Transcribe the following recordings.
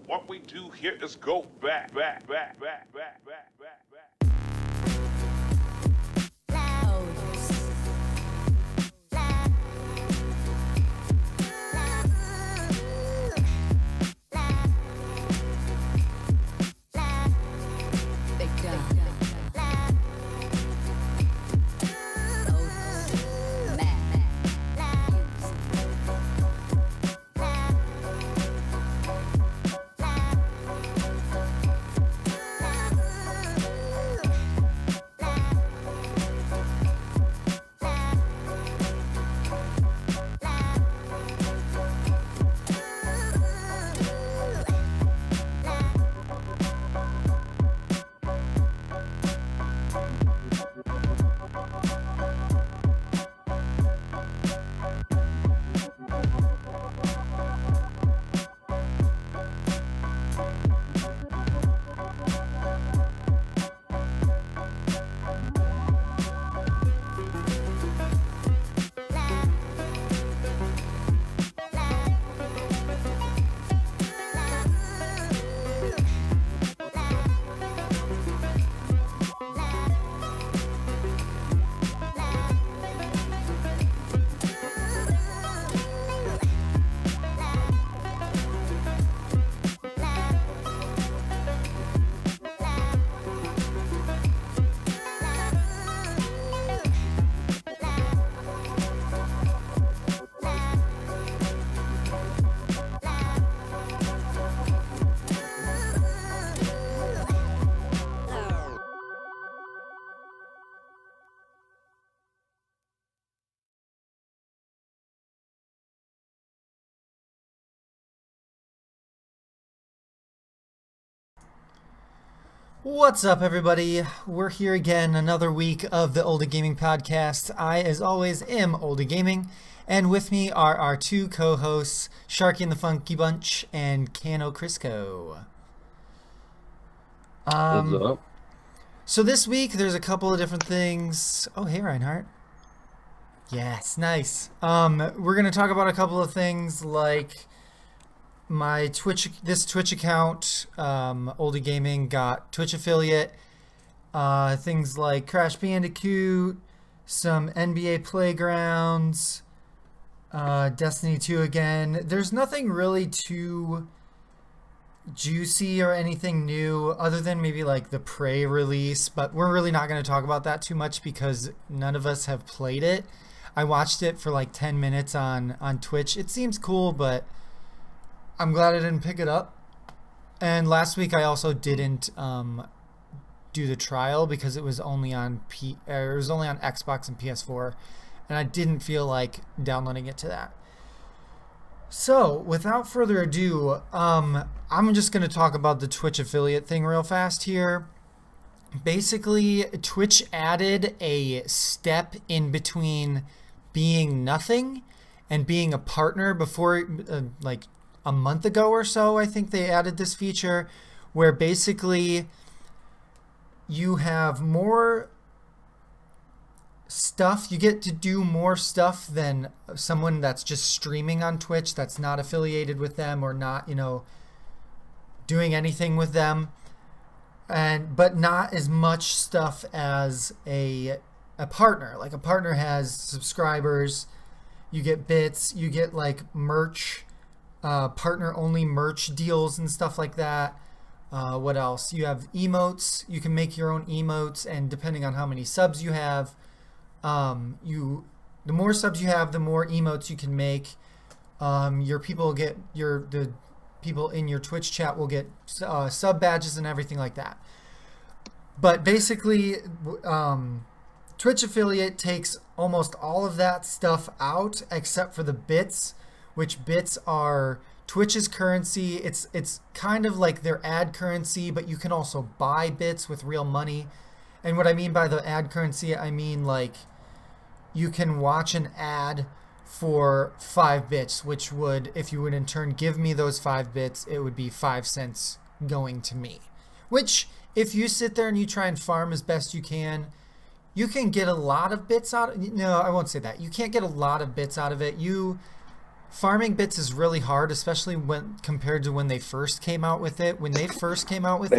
What we do here is go back. What's up, everybody? We're here again, another week of the Oldy Gaming Podcast. I, as always, am Oldy Gaming, and with me are our two co-hosts, Sharky and the Funky Bunch and Cano Crisco. What's up? So this week, there's a couple of different things. Oh, hey, Reinhardt. Yes, nice. We're going to talk about a couple of things like this Twitch account, Oldy Gaming, got Twitch affiliate, things like Crash Bandicoot, some NBA Playgrounds, Destiny 2 again. There's nothing really too juicy or anything new other than maybe like the Prey release, but we're really not going to talk about that too much because none of us have played it. I watched it for like 10 minutes on Twitch. It seems cool, but I'm glad I didn't pick it up. And last week I also didn't do the trial because it was only on Xbox and PS4, and I didn't feel like downloading it to that. So without further ado, I'm just going to talk about the Twitch affiliate thing real fast here. Basically, Twitch added a step in between being nothing and being a partner before, like a month ago or so, I think they added this feature where basically you have more stuff. You get to do more stuff than someone that's just streaming on Twitch that's not affiliated with them or not, doing anything with them. But not as much stuff as a partner. Like a partner has subscribers, you get bits, you get like merch, partner only merch deals and stuff like that. What else? You have emotes. You can make your own emotes, and depending on how many subs you have, the more subs you have, the more emotes you can make. The people in your Twitch chat will get sub badges and everything like that. But basically, Twitch affiliate takes almost all of that stuff out except for the bits, which bits are Twitch's currency. It's kind of like their ad currency, but you can also buy bits with real money. And what I mean by the ad currency, I mean like you can watch an ad for 5 bits, which would, if you would in turn give me those 5 bits, it would be 5 cents going to me. Which, if you sit there and you try and farm as best you can get a lot of bits out of it. No, I won't say that. You can't get a lot of bits out of it. farming bits is really hard, especially when compared to when they first came out with it. When they first came out with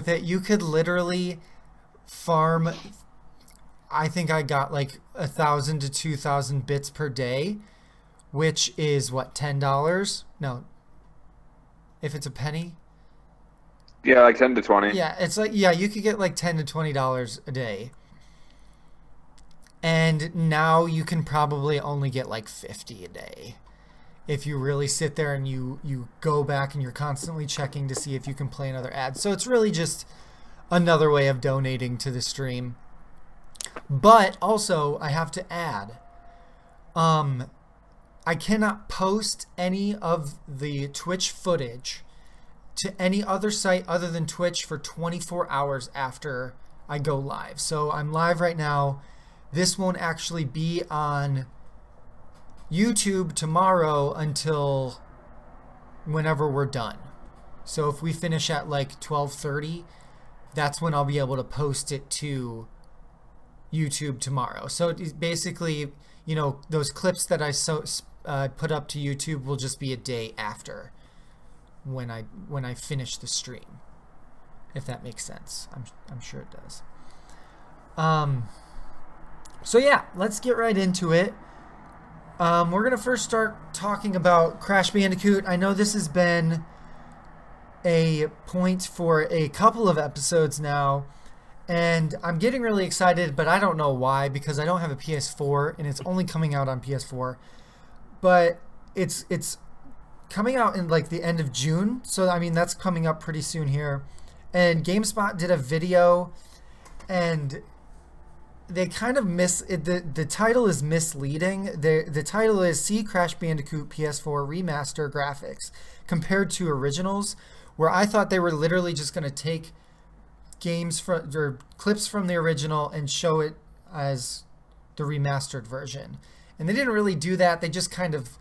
it, you could literally farm. I think I got like 1,000 to 2,000 bits per day, which is what, $10? No, if it's a penny. Yeah, like 10 to 20. Yeah, it's like, yeah, you could get like $10 to $20 a day. And now you can probably only get like 50 a day. If you really sit there and you go back and you're constantly checking to see if you can play another ad. So it's really just another way of donating to the stream. But also, I have to add, I cannot post any of the Twitch footage to any other site other than Twitch for 24 hours after I go live. So I'm live right now. This won't actually be on YouTube tomorrow until whenever we're done. So if we finish at like 12:30, that's when I'll be able to post it to YouTube tomorrow. So it's basically, you know, those clips that I put up to YouTube will just be a day after when I finish the stream, if that makes sense. I'm sure it does. So yeah, let's get right into it. We're gonna first start talking about Crash Bandicoot. I know this has been a point for a couple of episodes now, and I'm getting really excited, but I don't know why, because I don't have a PS4 and it's only coming out on PS4. But it's coming out in like the end of June, so I mean that's coming up pretty soon here. And GameSpot did a video, and they kind of the title is misleading. The title is "See Crash Bandicoot PS4 Remaster Graphics Compared to Originals," where I thought they were literally just going to take or clips from the original and show it as the remastered version. And they didn't really do that. They just kind of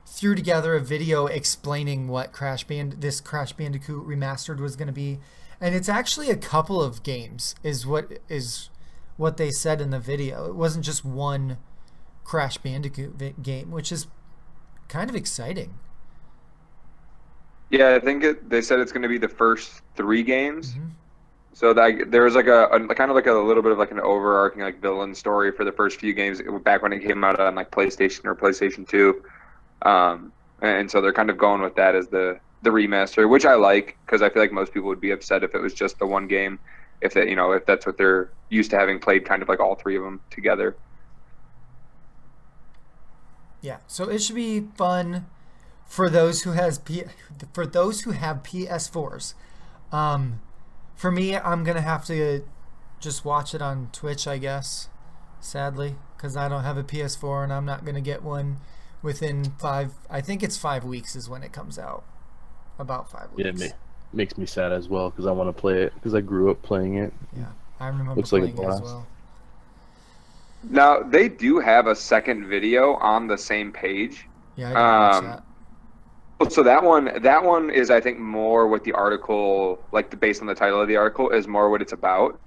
threw together a video explaining what this Crash Bandicoot Remastered was going to be. And it's actually a couple of games is what they said in the video. It wasn't just one Crash Bandicoot game, which is kind of exciting. Yeah, I think they said it's going to be the first 3 games. Mm-hmm. So there was like a kind of like a little bit of like an overarching like villain story for the first few games back when it came out on like PlayStation or PlayStation 2. And so they're kind of going with that as the remaster, which I like, because I feel like most people would be upset if it was just the one game, if that's what they're used to having played kind of like all 3 of them together. Yeah, so it should be fun for those who have PS4s. For me, I'm gonna have to just watch it on Twitch, I guess, sadly, because I don't have a PS4 and I'm not gonna get one within 5 weeks is when it comes out. About 5 weeks. Yeah, it makes me sad as well, because I want to play it, because I grew up playing it. Yeah, I remember Looks playing like a it as blast. well. Now they do have a second video on the same page. Yeah, I didn't watch that. So that one is, I think, more what the article, like based on the title of the article, is more what it's about.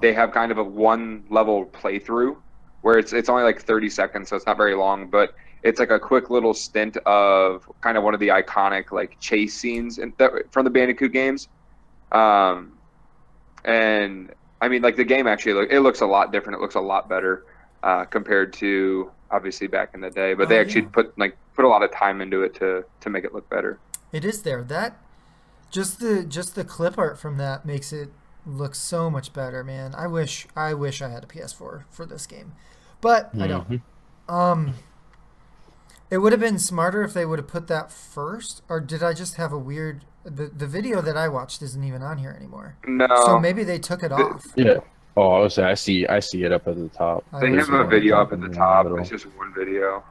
They have kind of a 1-level playthrough where it's only like 30 seconds, so it's not very long, but it's like a quick little stint of kind of one of the iconic like chase scenes from the Bandicoot games. And I mean, like the game actually it looks a lot different. It looks a lot better compared to obviously back in the day, but they actually put a lot of time into it to make it look better. It is there. That just the clip art from that makes it look so much better, man. I wish I had a PS4 for this game, but I don't. It would have been smarter if they would have put that first, or did I just have a weird? The video that I watched isn't even on here anymore. No. So maybe they took it off. Yeah. Oh, I was saying, I see it up at the top. They have a video up at the top. It's just one video.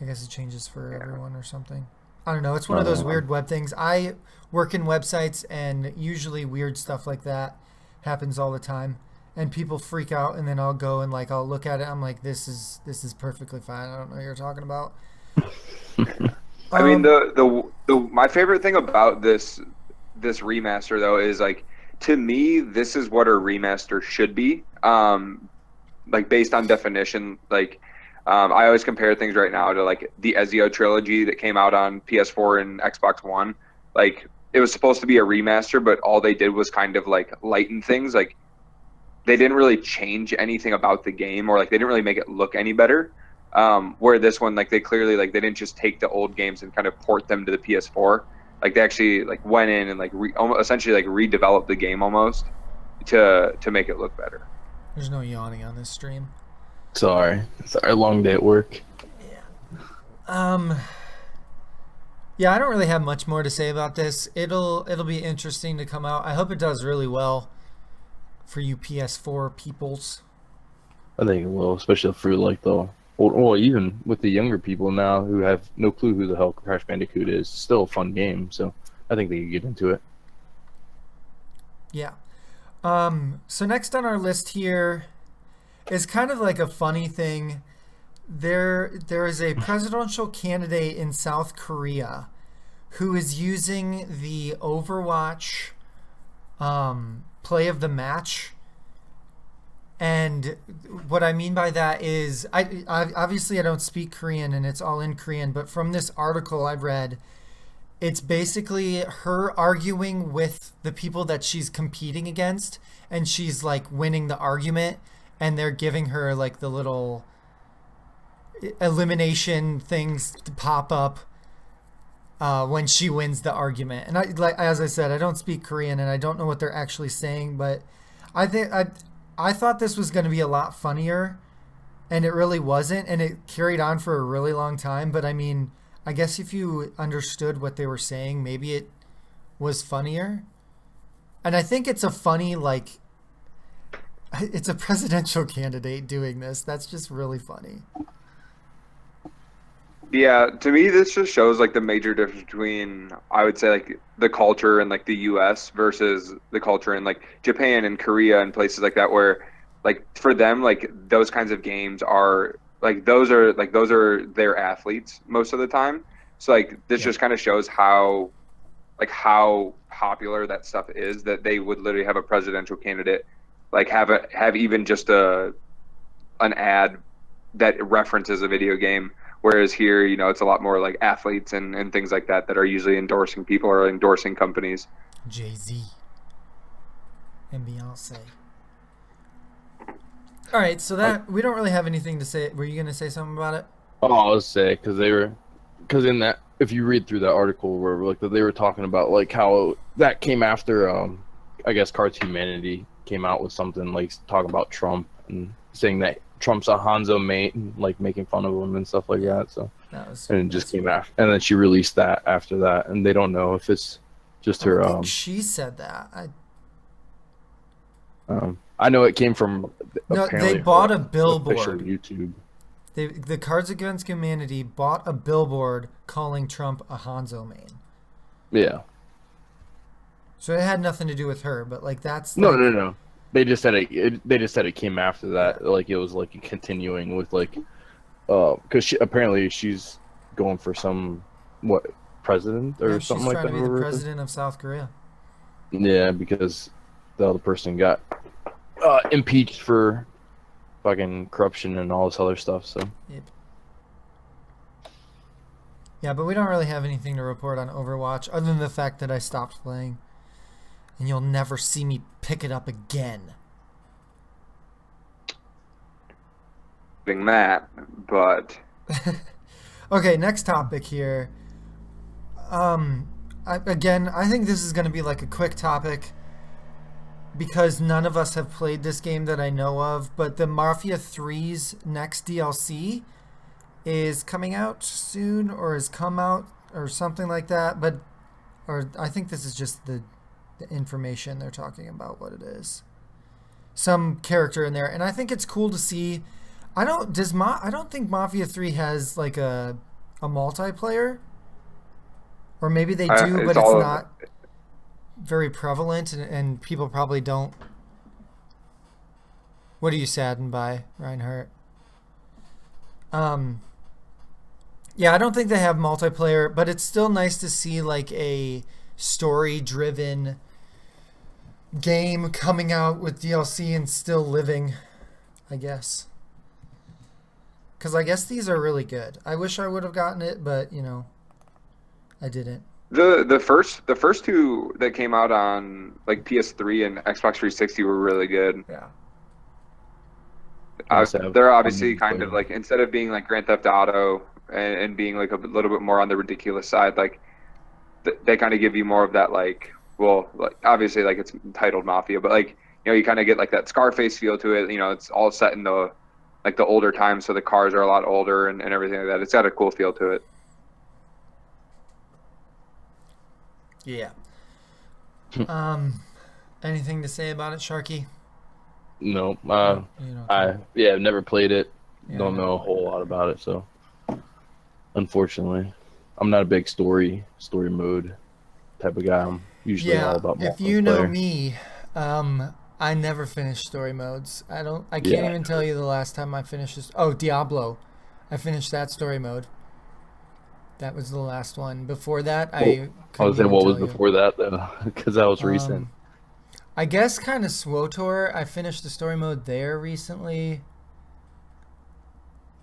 I guess it changes for everyone or something. I don't know. It's one of those weird web things. I work in websites, and usually weird stuff like that happens all the time. And people freak out, and then I'll go and I'll look at it. I'm like, this is perfectly fine. I don't know what you're talking about. I mean, the my favorite thing about this remaster though is to me, this is what a remaster should be. like based on definition, like I always compare things right now to like the Ezio trilogy that came out on PS4 and Xbox One. Like it was supposed to be a remaster, but all they did was kind of like lighten things. Like they didn't really change anything about the game, or like they didn't really make it look any better. Where this one, like they clearly like they didn't just take the old games and kind of port them to the PS4. Like they actually like went in and like essentially like redeveloped the game almost to make it look better. There's no yawning on this stream. Sorry, long day at work. Yeah, I don't really have much more to say about this. It'll be interesting to come out. I hope it does really well for you PS4 peoples. I think it will, especially for like the well, even with the younger people now who have no clue who the hell Crash Bandicoot is. It's still a fun game, so I think they could get into it. Yeah. So next on our list here is kind of like a funny thing. There is a presidential candidate in South Korea who is using the Overwatch play of the match. And what I mean by that is, I obviously I don't speak Korean and it's all in Korean, but from this article I've read, it's basically her arguing with the people that she's competing against, and she's like winning the argument, and they're giving her like the little elimination things to pop up when she wins the argument. And I, like as I said, I don't speak Korean and I don't know what they're actually saying, but I thought this was going to be a lot funnier, and it really wasn't, and it carried on for a really long time. But I mean, I guess if you understood what they were saying, maybe it was funnier. And I think it's a funny, like, it's a presidential candidate doing this. That's just really funny. Yeah, to me, this just shows like the major difference between, I would say, like the culture in like the U.S. versus the culture in like Japan and Korea and places like that, where like for them, like those kinds of games are like those are their athletes most of the time. So like this just kind of shows how popular that stuff is, that they would literally have a presidential candidate like have even just an ad that references a video game. Whereas here, you know, it's a lot more like athletes and things like that are usually endorsing people or endorsing companies. Jay-Z and Beyonce. All right, so that we don't really have anything to say. Were you going to say something about it? Oh, I was say because in that, if you read through that article where like they were talking about like how that came after, I guess Cartoon Humanity came out with something like talking about Trump and saying that Trump's a Hanzo mate and like making fun of him and stuff like that. So and it just came after, and then she released that after that, and they don't know if it's just her. I think she said that. I know it came from. No, they bought a billboard. Official YouTube. The Cards Against Humanity bought a billboard calling Trump a Hanzo main. Yeah. So it had nothing to do with her, but like that's No. They just said it came after that. Like it was like continuing with like, because apparently she's going for some president or something like that. She's trying to be the president of South Korea. Yeah, because the other person got impeached for fucking corruption and all this other stuff. So. Yep. Yeah, but we don't really have anything to report on Overwatch other than the fact that I stopped playing. And you'll never see me pick it up again. Doing that, but okay, next topic here. I think this is going to be like a quick topic because none of us have played this game that I know of. But the Mafia 3's next DLC is coming out soon, or has come out, or something like that. Or I think this is just the information they're talking about what it is. Some character in there, and I think it's cool to see. I don't think Mafia 3 has like a multiplayer, or maybe they do, but it's not very prevalent, and people probably don't. What are you saddened by, Reinhardt? Yeah, I don't think they have multiplayer, but it's still nice to see like a story-driven game coming out with DLC and still living. I guess. Because I guess these are really good. I wish I would have gotten it, but, you know, I didn't. The first two that came out on like PS3 and Xbox 360 were really good. Yeah. They're obviously kind of like, instead of being like Grand Theft Auto and being like a little bit more on the ridiculous side, like they kind of give you more of that, like, well, like obviously like it's titled Mafia, but like, you know, you kind of get like that Scarface feel to it. You know, it's all set in the older times, so the cars are a lot older and everything like that. It's got a cool feel to it. Yeah. Anything to say about it, Sharky? No, You know, I've never played it. Yeah, Don't know a whole lot about it, so unfortunately, I'm not a big story mode type of guy. I'm usually all about if you know multiplayer. me, I never finish story modes. I can't even tell you the last time I finished this. Oh, Diablo. I finished that story mode. That was the last one. Before that, I was saying, what was before that though? Because that was recent. I guess kind of SWOTOR. I finished the story mode there recently.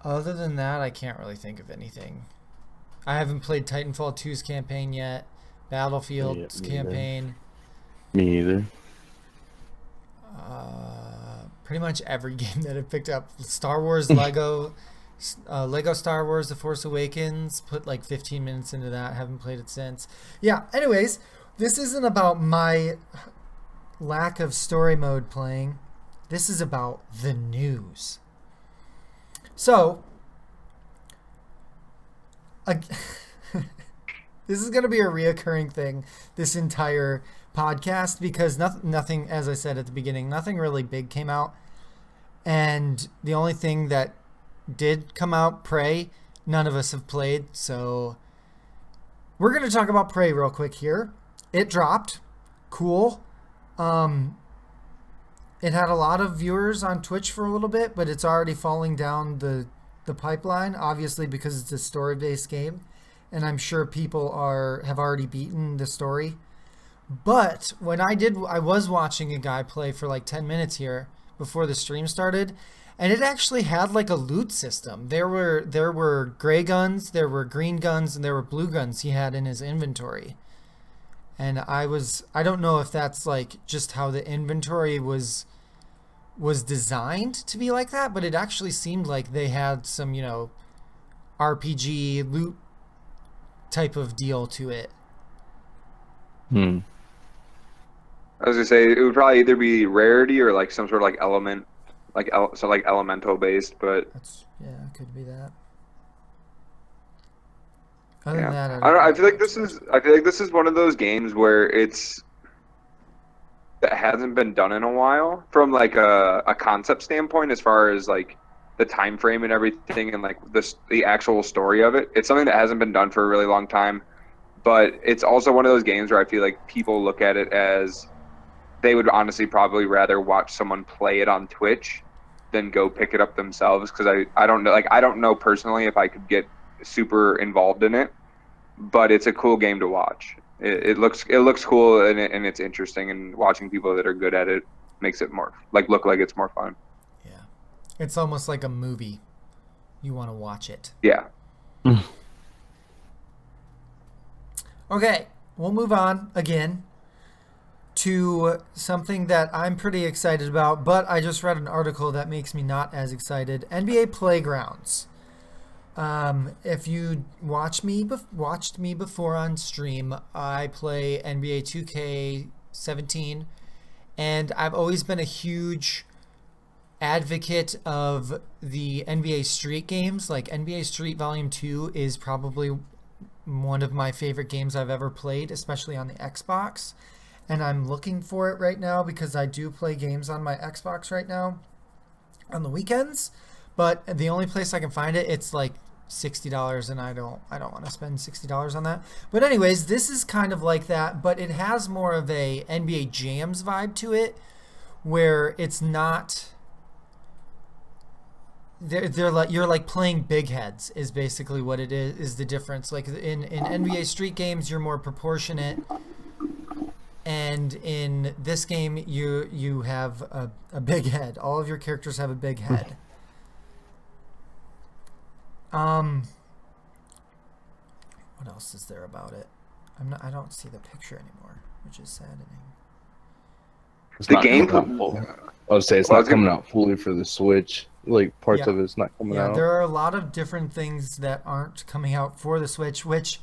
Other than that, I can't really think of anything. I haven't played Titanfall 2's campaign yet. Battlefield's campaign. Me either. Pretty much every game that I've picked up. Star Wars, Lego Star Wars The Force Awakens, put like 15 minutes into that, haven't played it since. Yeah, anyways, this isn't about my lack of story mode playing. This is about the news. So, this is going to be a reoccurring thing this entire podcast, because nothing, as I said at the beginning, nothing really big came out. And the only thing that did come out, Prey, none of us have played. So we're going to talk about Prey real quick here. It dropped. Cool. It had a lot of viewers on Twitch for a little bit, but it's already falling down the pipeline, obviously, because it's a story-based game. And I'm sure people have already beaten the story. But when I was watching a guy play for like 10 minutes here before the stream started, and it actually had like a loot system. There were gray guns, there were green guns, and there were blue guns he had in his inventory. And I don't know if that's like just how the inventory was designed to be like that, but it actually seemed like they had some, you know, RPG loot type of deal to it. I was gonna say, it would probably either be rarity or like some sort of like element, like elemental based, but it could be that. Other than that, I feel like this is one of those games where that hasn't been done in a while from like a concept standpoint, as far as like the time frame and everything, and like the actual story of it. It's something that hasn't been done for a really long time, but it's also one of those games where I feel like people look at it as they would honestly probably rather watch someone play it on Twitch than go pick it up themselves, because I don't know, like, I don't know personally if I could get super involved in it, but it's a cool game to watch. It looks cool, and it's interesting, and watching people that are good at it makes it more look like it's more fun. Yeah, it's almost like a movie. You want to watch it. Yeah. Okay, we'll move on again to something that I'm pretty excited about, but I just read an article that makes me not as excited. NBA Playgrounds. If you watched me before on stream, I play NBA 2K17, and I've always been a huge advocate of the NBA Street games. Like, NBA Street Volume 2 is probably one of my favorite games I've ever played, especially on the Xbox. And I'm looking for it right now because I do play games on my Xbox right now on the weekends. But the only place I can find it, it's like $60, and I don't want to spend $60 on that. But anyways, this is kind of like that, but it has more of a NBA Jams vibe to it, where it's not. They're like, you're like playing big heads is basically what it is the difference. Like in NBA Street games, you're more proportionate, and in this game you have a big head. All of your characters have a big head. What else is there about it? I don't see the picture anymore, which is saddening. It's The not game coming out full. I would say it's not coming out fully for the Switch. Like parts of it's not coming out. There are a lot of different things that aren't coming out for the Switch, which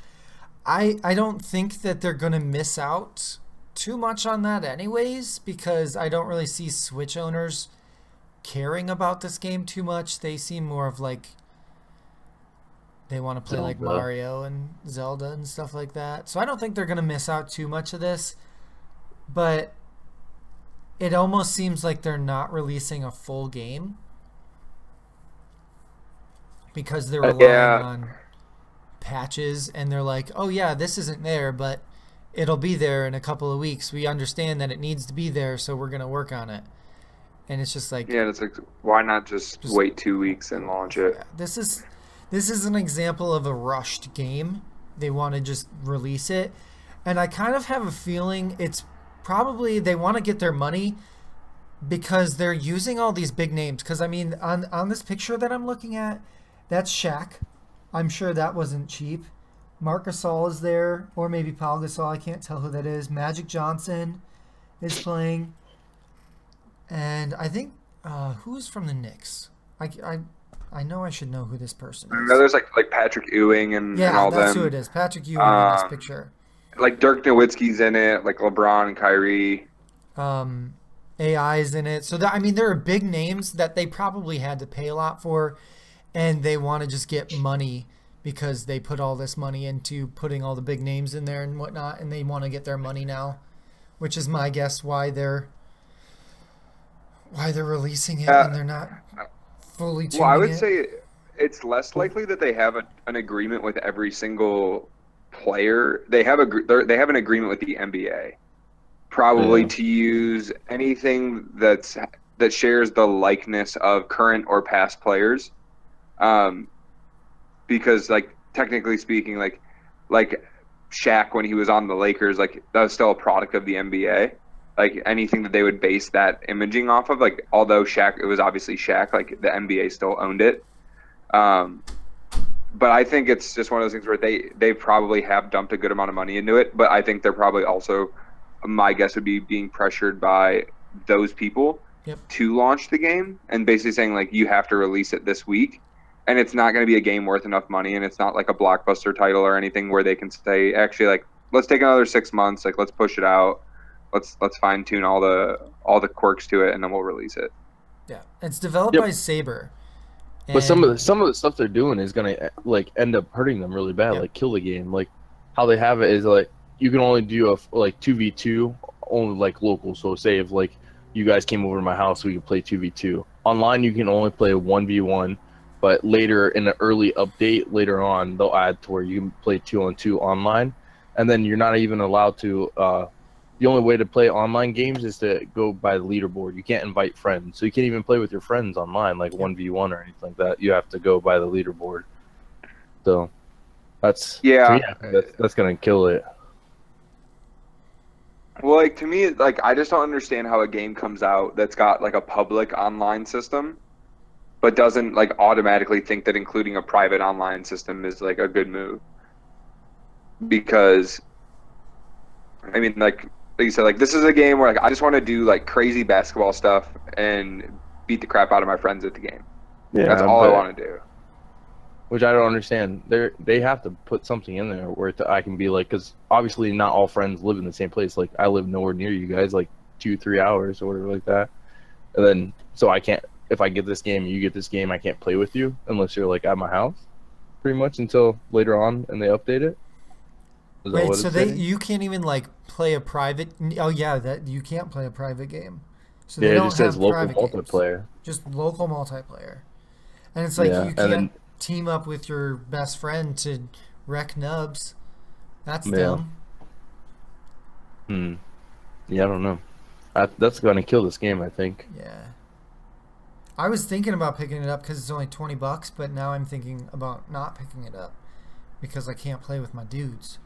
I don't think that they're going to miss out too much on that anyways, because I don't really see Switch owners caring about this game too much. They seem more of like they want to play like Mario and Zelda and stuff like that. So I don't think they're going to miss out too much of this, but it almost seems like they're not releasing a full game because they're relying on patches, and they're like, oh yeah, this isn't there, but it'll be there in a couple of weeks. We understand that it needs to be there, so we're going to work on it. And it's just like... Yeah, it's like, why not just wait 2 weeks and launch it? Yeah, this is an example of a rushed game. They want to just release it. And I kind of have a feeling it's probably they want to get their money because they're using all these big names. Because, I mean, on this picture that I'm looking at, that's Shaq. I'm sure that wasn't cheap. Marc Gasol is there, or maybe Paul Gasol. I can't tell who that is. Magic Johnson is playing. And I think, who's from the Knicks? I know I should know who this person is. No, there's like Patrick Ewing and all them. Yeah, that's who it is. Patrick Ewing in this picture. Like Dirk Nowitzki's in it, like LeBron and Kyrie. AI is in it. So, I mean, there are big names that they probably had to pay a lot for, and they want to just get money because they put all this money into putting all the big names in there and whatnot, and they want to get their money now, which is my guess why they're releasing it and they're not fully tuning it. Well, I would say it's less likely that they have an agreement with every single player. They have an agreement with the NBA, probably to use anything that shares the likeness of current or past players, because like technically speaking, like Shaq when he was on the Lakers, like that was still a product of the NBA. Like anything that they would base that imaging off of, like although Shaq, it was obviously Shaq, like the NBA still owned it. But I think it's just one of those things where they probably have dumped a good amount of money into it. But I think they're probably also, my guess would be being pressured by those people to launch the game and basically saying like, you have to release it this week. And it's not going to be a game worth enough money. And it's not like a blockbuster title or anything where they can say, actually, like, let's take another 6 months. Like, let's push it out. Let's fine tune all the quirks to it, and then we'll release it. Yeah, it's developed by Saber. But some of the stuff they're doing is gonna like end up hurting them really bad, like kill the game. Like how they have it is like you can only do a 2v2 only like local. So say if like you guys came over to my house, we could play 2v2. Online you can only play 1v1, but later in the early update later on they'll add to where you can play 2-on-2 online, and then you're not even allowed to. The only way to play online games is to go by the leaderboard. You can't invite friends. So you can't even play with your friends online, like 1v1 or anything like that. You have to go by the leaderboard. So that's that's going to kill it. Well, like to me, like I just don't understand how a game comes out that's got like a public online system, but doesn't like automatically think that including a private online system is like a good move. Because, I mean, like you said, like this is a game where like I just want to do like crazy basketball stuff and beat the crap out of my friends at the game. Yeah, that's all I want to do. Which I don't understand. They have to put something in there where I can be like, because obviously not all friends live in the same place. Like I live nowhere near you guys, like 2-3 hours or whatever like that. And then so I can't, if I get this game and you get this game, I can't play with you unless you're like at my house, pretty much until later on and they update it. Wait, so you can't even like play a private? Oh yeah, that you can't play a private game. So yeah, it just says local multiplayer. Games, just local multiplayer, and it's like you can't team up with your best friend to wreck nubs. That's dumb. Yeah, I don't know. That's gonna kill this game, I think. Yeah. I was thinking about picking it up because it's only $20, but now I'm thinking about not picking it up because I can't play with my dudes.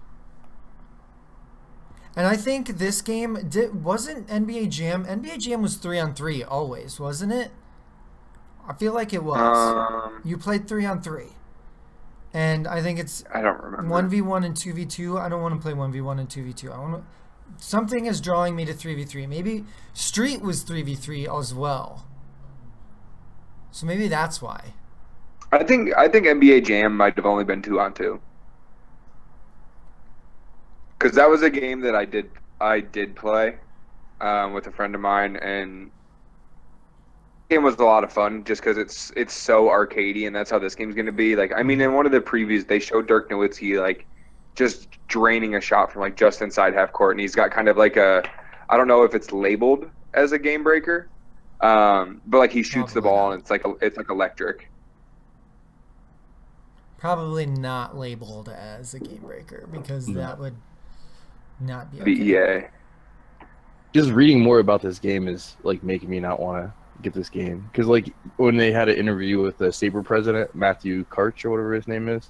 And I think this game wasn't NBA Jam. NBA Jam was 3-on-3 always, wasn't it? I feel like it was. You played 3-on-3. And I think it's I don't remember. 1v1 and 2v2. I don't want to play 1v1 and 2v2. I want to, something is drawing me to 3v3. Maybe Street was 3v3 as well. So maybe that's why. I think NBA Jam might have only been 2-on-2. Because that was a game that I did play with a friend of mine, and the game was a lot of fun just because it's so arcadey, and that's how this game's going to be. Like, I mean, in one of the previews, they showed Dirk Nowitzki like just draining a shot from like just inside half court, and he's got kind of like a, I don't know if it's labeled as a game breaker, but like he shoots the ball and it's like electric. Probably not labeled as a game breaker because that would not be okay. EA. Just reading more about this game is like making me not want to get this game, because like when they had an interview with the Sabre president, Matthew Karch or whatever his name is,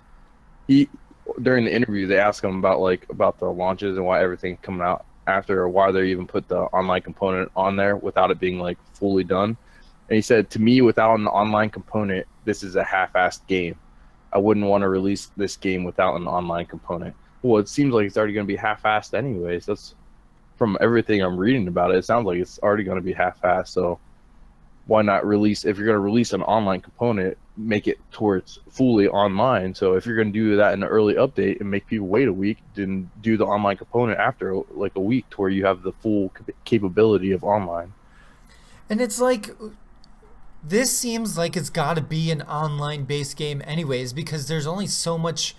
during the interview they asked him about the launches and why everything's coming out after, or why they even put the online component on there without it being like fully done. And he said, to me, without an online component, this is a half-assed game. I wouldn't want to release this game without an online component. Well, it seems like it's already going to be half-assed anyways. That's, from everything I'm reading about it, it sounds like it's already going to be half-assed. So why not release, if you're going to release an online component, make it towards fully online. So if you're going to do that in an early update and make people wait a week, then do the online component after like a week to where you have the full capability of online. And it's like, this seems like it's got to be an online-based game anyways, because there's only so much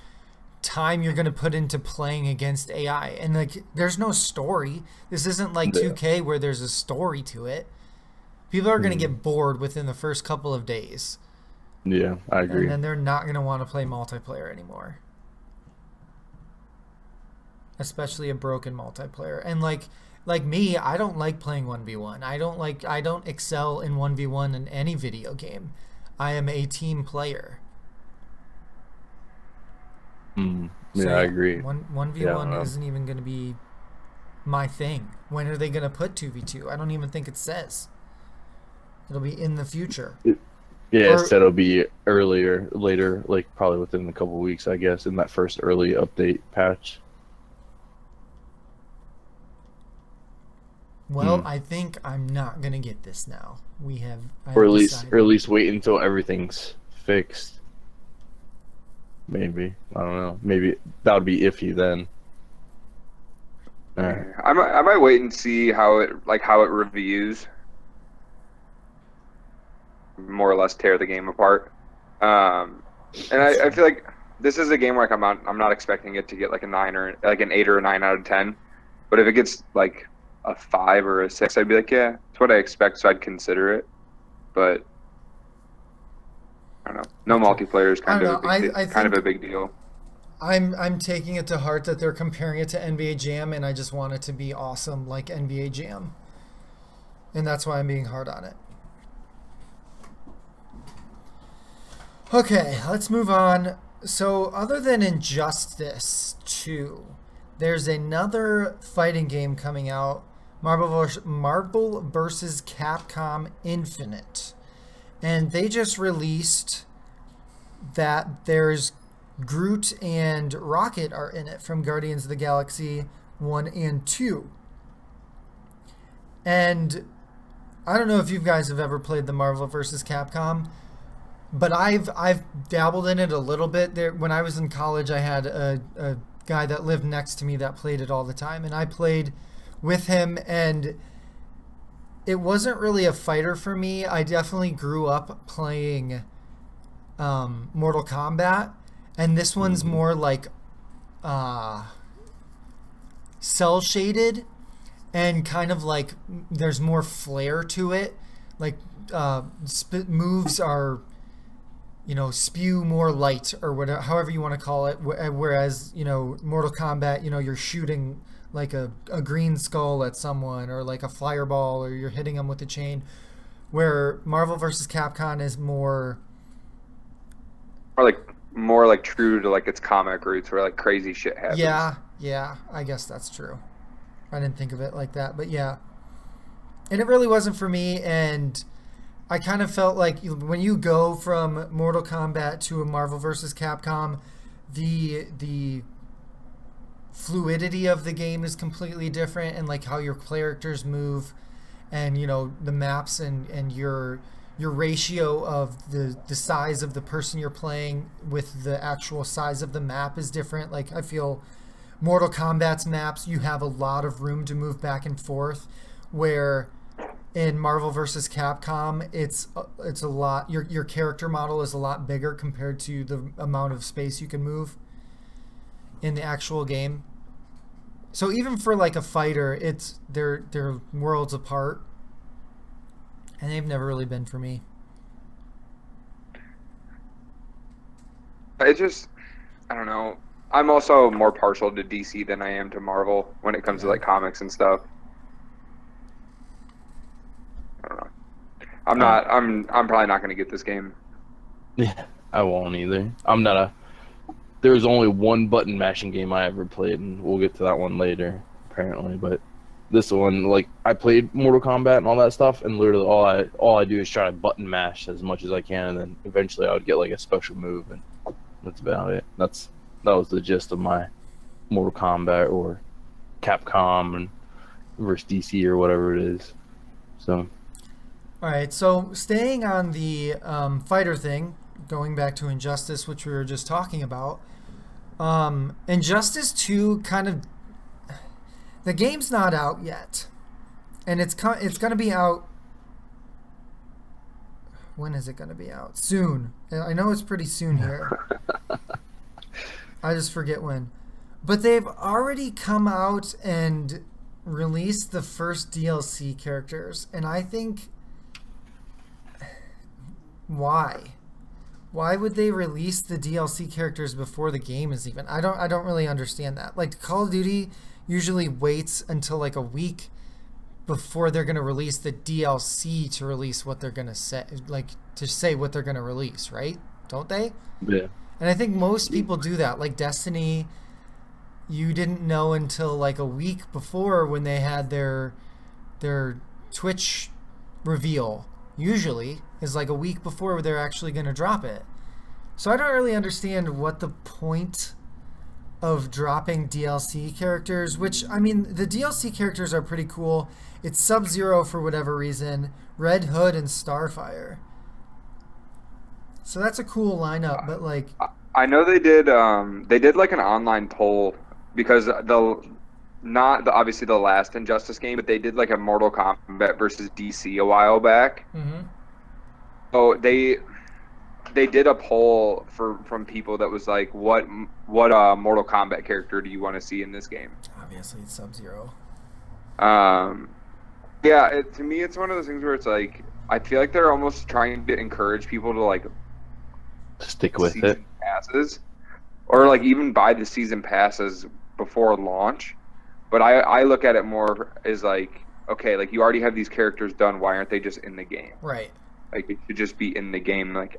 time you're going to put into playing against AI. And like, there's no story. This isn't like 2K where there's a story to it. People are going to get bored within the first couple of days. Yeah, I agree. And then they're not going to want to play multiplayer anymore. Especially a broken multiplayer. And like me, I don't like playing 1v1. I don't excel in 1v1 in any video game. I am a team player. Yeah, I agree. 1v1 isn't even going to be my thing. When are they going to put 2v2? I don't even think it says. It'll be in the future. It said it'll be later, like probably within a couple of weeks, I guess, in that first early update patch. Well, I think I'm not gonna get this now. Or at least wait until everything's fixed. Maybe, I don't know. Maybe that would be iffy then. I might wait and see how it reviews. More or less tear the game apart. And I feel like this is a game where I'm not expecting it to get like a 9 or like an 8 or a 9 out of 10. But if it gets like a 5 or a 6, I'd be like, yeah, it's what I expect, so I'd consider it. But I don't know. No multiplayer is kind of a big deal. I'm taking it to heart that they're comparing it to NBA Jam, and I just want it to be awesome like NBA Jam. And that's why I'm being hard on it. Okay, let's move on. So other than Injustice 2, there's another fighting game coming out, Marvel vs. Capcom Infinite. And they just released that there's Groot and Rocket are in it from Guardians of the Galaxy 1 and 2. And I don't know if you guys have ever played the Marvel vs. Capcom, but I've dabbled in it a little bit. There, when I was in college, I had a guy that lived next to me that played it all the time, and I played with him, and it wasn't really a fighter for me. I definitely grew up playing Mortal Kombat, and this one's more like cell shaded, and kind of like there's more flair to it. Like moves are, spew more light or whatever, however you want to call it. Whereas, Mortal Kombat, you're shooting like a green skull at someone, or like a fireball, or you're hitting them with a chain. Where Marvel vs. Capcom is more like true to like its comic roots, where like crazy shit happens. Yeah, I guess that's true. I didn't think of it like that, but yeah. And it really wasn't for me, and I kind of felt like when you go from Mortal Kombat to a Marvel vs. Capcom, the fluidity of the game is completely different, and like how your characters move, and the maps and your ratio of the size of the person you're playing with the actual size of the map is different. Like I feel Mortal Kombat's maps, you have a lot of room to move back and forth, where in Marvel vs. Capcom, it's a lot. Your character model is a lot bigger compared to the amount of space you can move in the actual game. So even for like a fighter, they're worlds apart, and they've never really been for me. I don't know. I'm also more partial to DC than I am to Marvel when it comes to like comics and stuff. I don't know. I'm probably not going to get this game. Yeah, I won't either. I'm not a. There's only one button mashing game I ever played, and we'll get to that one later, apparently. But this one, like, I played Mortal Kombat and all that stuff, and literally all I do is try to button mash as much as I can, and then eventually I would get like a special move, and that's about it. That was the gist of my Mortal Kombat or Capcom and versus DC or whatever it is. So. All right, so staying on the fighter thing, going back to Injustice, which we were just talking about. Injustice 2 kind of... The game's not out yet. And it's going to be out... When is it going to be out? Soon. I know it's pretty soon here. I just forget when. But they've already come out and released the first DLC characters. And I think... Why? Why would they release the DLC characters before the game is even? I don't really understand that. Like Call of Duty usually waits until like a week before they're going to release the DLC to release what they're going to say, like to say what they're going to release, right? Don't they? Yeah. And I think most people do that. Like Destiny, you didn't know until like a week before when they had their Twitch reveal. Usually is like a week before they're actually going to drop it. So I don't really understand what the point of dropping DLC characters, which, I mean, the DLC characters are pretty cool. It's Sub-Zero for whatever reason, Red Hood, and Starfire. So that's a cool lineup, but like... I know they did like an online poll because obviously the last Injustice game, but they did like a Mortal Kombat versus DC a while back. Mm-hmm. So they did a poll from people that was like, what Mortal Kombat character do you want to see in this game? Obviously, it's Sub-Zero. Yeah, to me, it's one of those things where it's like I feel like they're almost trying to encourage people to like stick with it, season passes, or like even buy the season passes before launch. But I look at it more as like, okay, like you already have these characters done. Why aren't they just in the game? Right. Like it should just be in the game. Like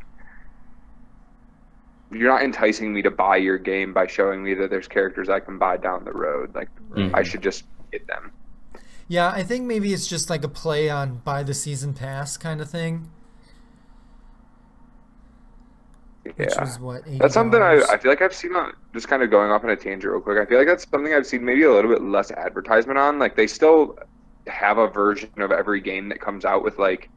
you're not enticing me to buy your game by showing me that there's characters I can buy down the road. Like I should just get them. Yeah, I think maybe it's just like a play on buy the season pass kind of thing. Which Yeah, was what, $80? that's something I feel like I've seen just kind of going off on a tangent real quick. I feel like that's something I've seen maybe a little bit less advertisement on. Like they still have a version of every game that comes out with like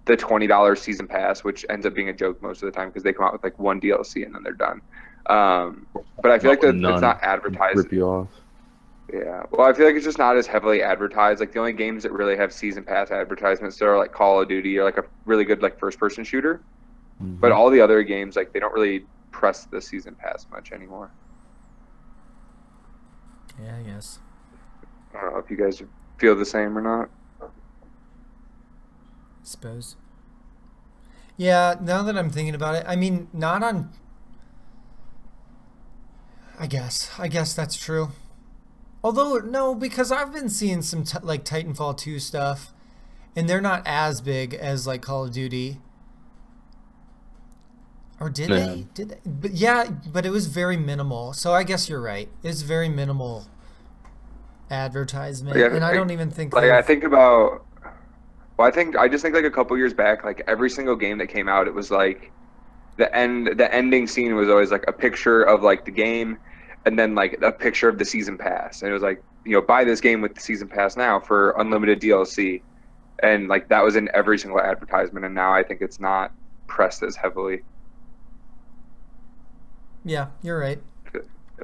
the $20 season pass, which ends up being a joke most of the time because they come out with like one DLC and then they're done. But I feel like that it's not advertised. Rip you off. Yeah, well, I feel like it's just not as heavily advertised. Like the only games that really have season pass advertisements still are like Call of Duty or like a really good like first person shooter. Mm-hmm. But all the other games, like they don't really press the season pass much anymore. Yeah, I guess. I don't know if you guys feel the same or not. Suppose. Yeah, now that I'm thinking about it, I mean, not on... I guess that's true. Although, no, because I've been seeing some like Titanfall 2 stuff, and they're not as big as like Call of Duty. Or did they? Did they? But yeah, but it was very minimal. So I guess you're right. It's very minimal advertisement, Yeah, and I don't even think like they've- I think about. Well, I just think like a couple years back, like every single game that came out, it was like the ending scene was always like a picture of like the game, and then like a picture of the season pass, and it was like, buy this game with the season pass now for unlimited DLC, and like that was in every single advertisement, and now I think it's not pressed as heavily. Yeah, you're right.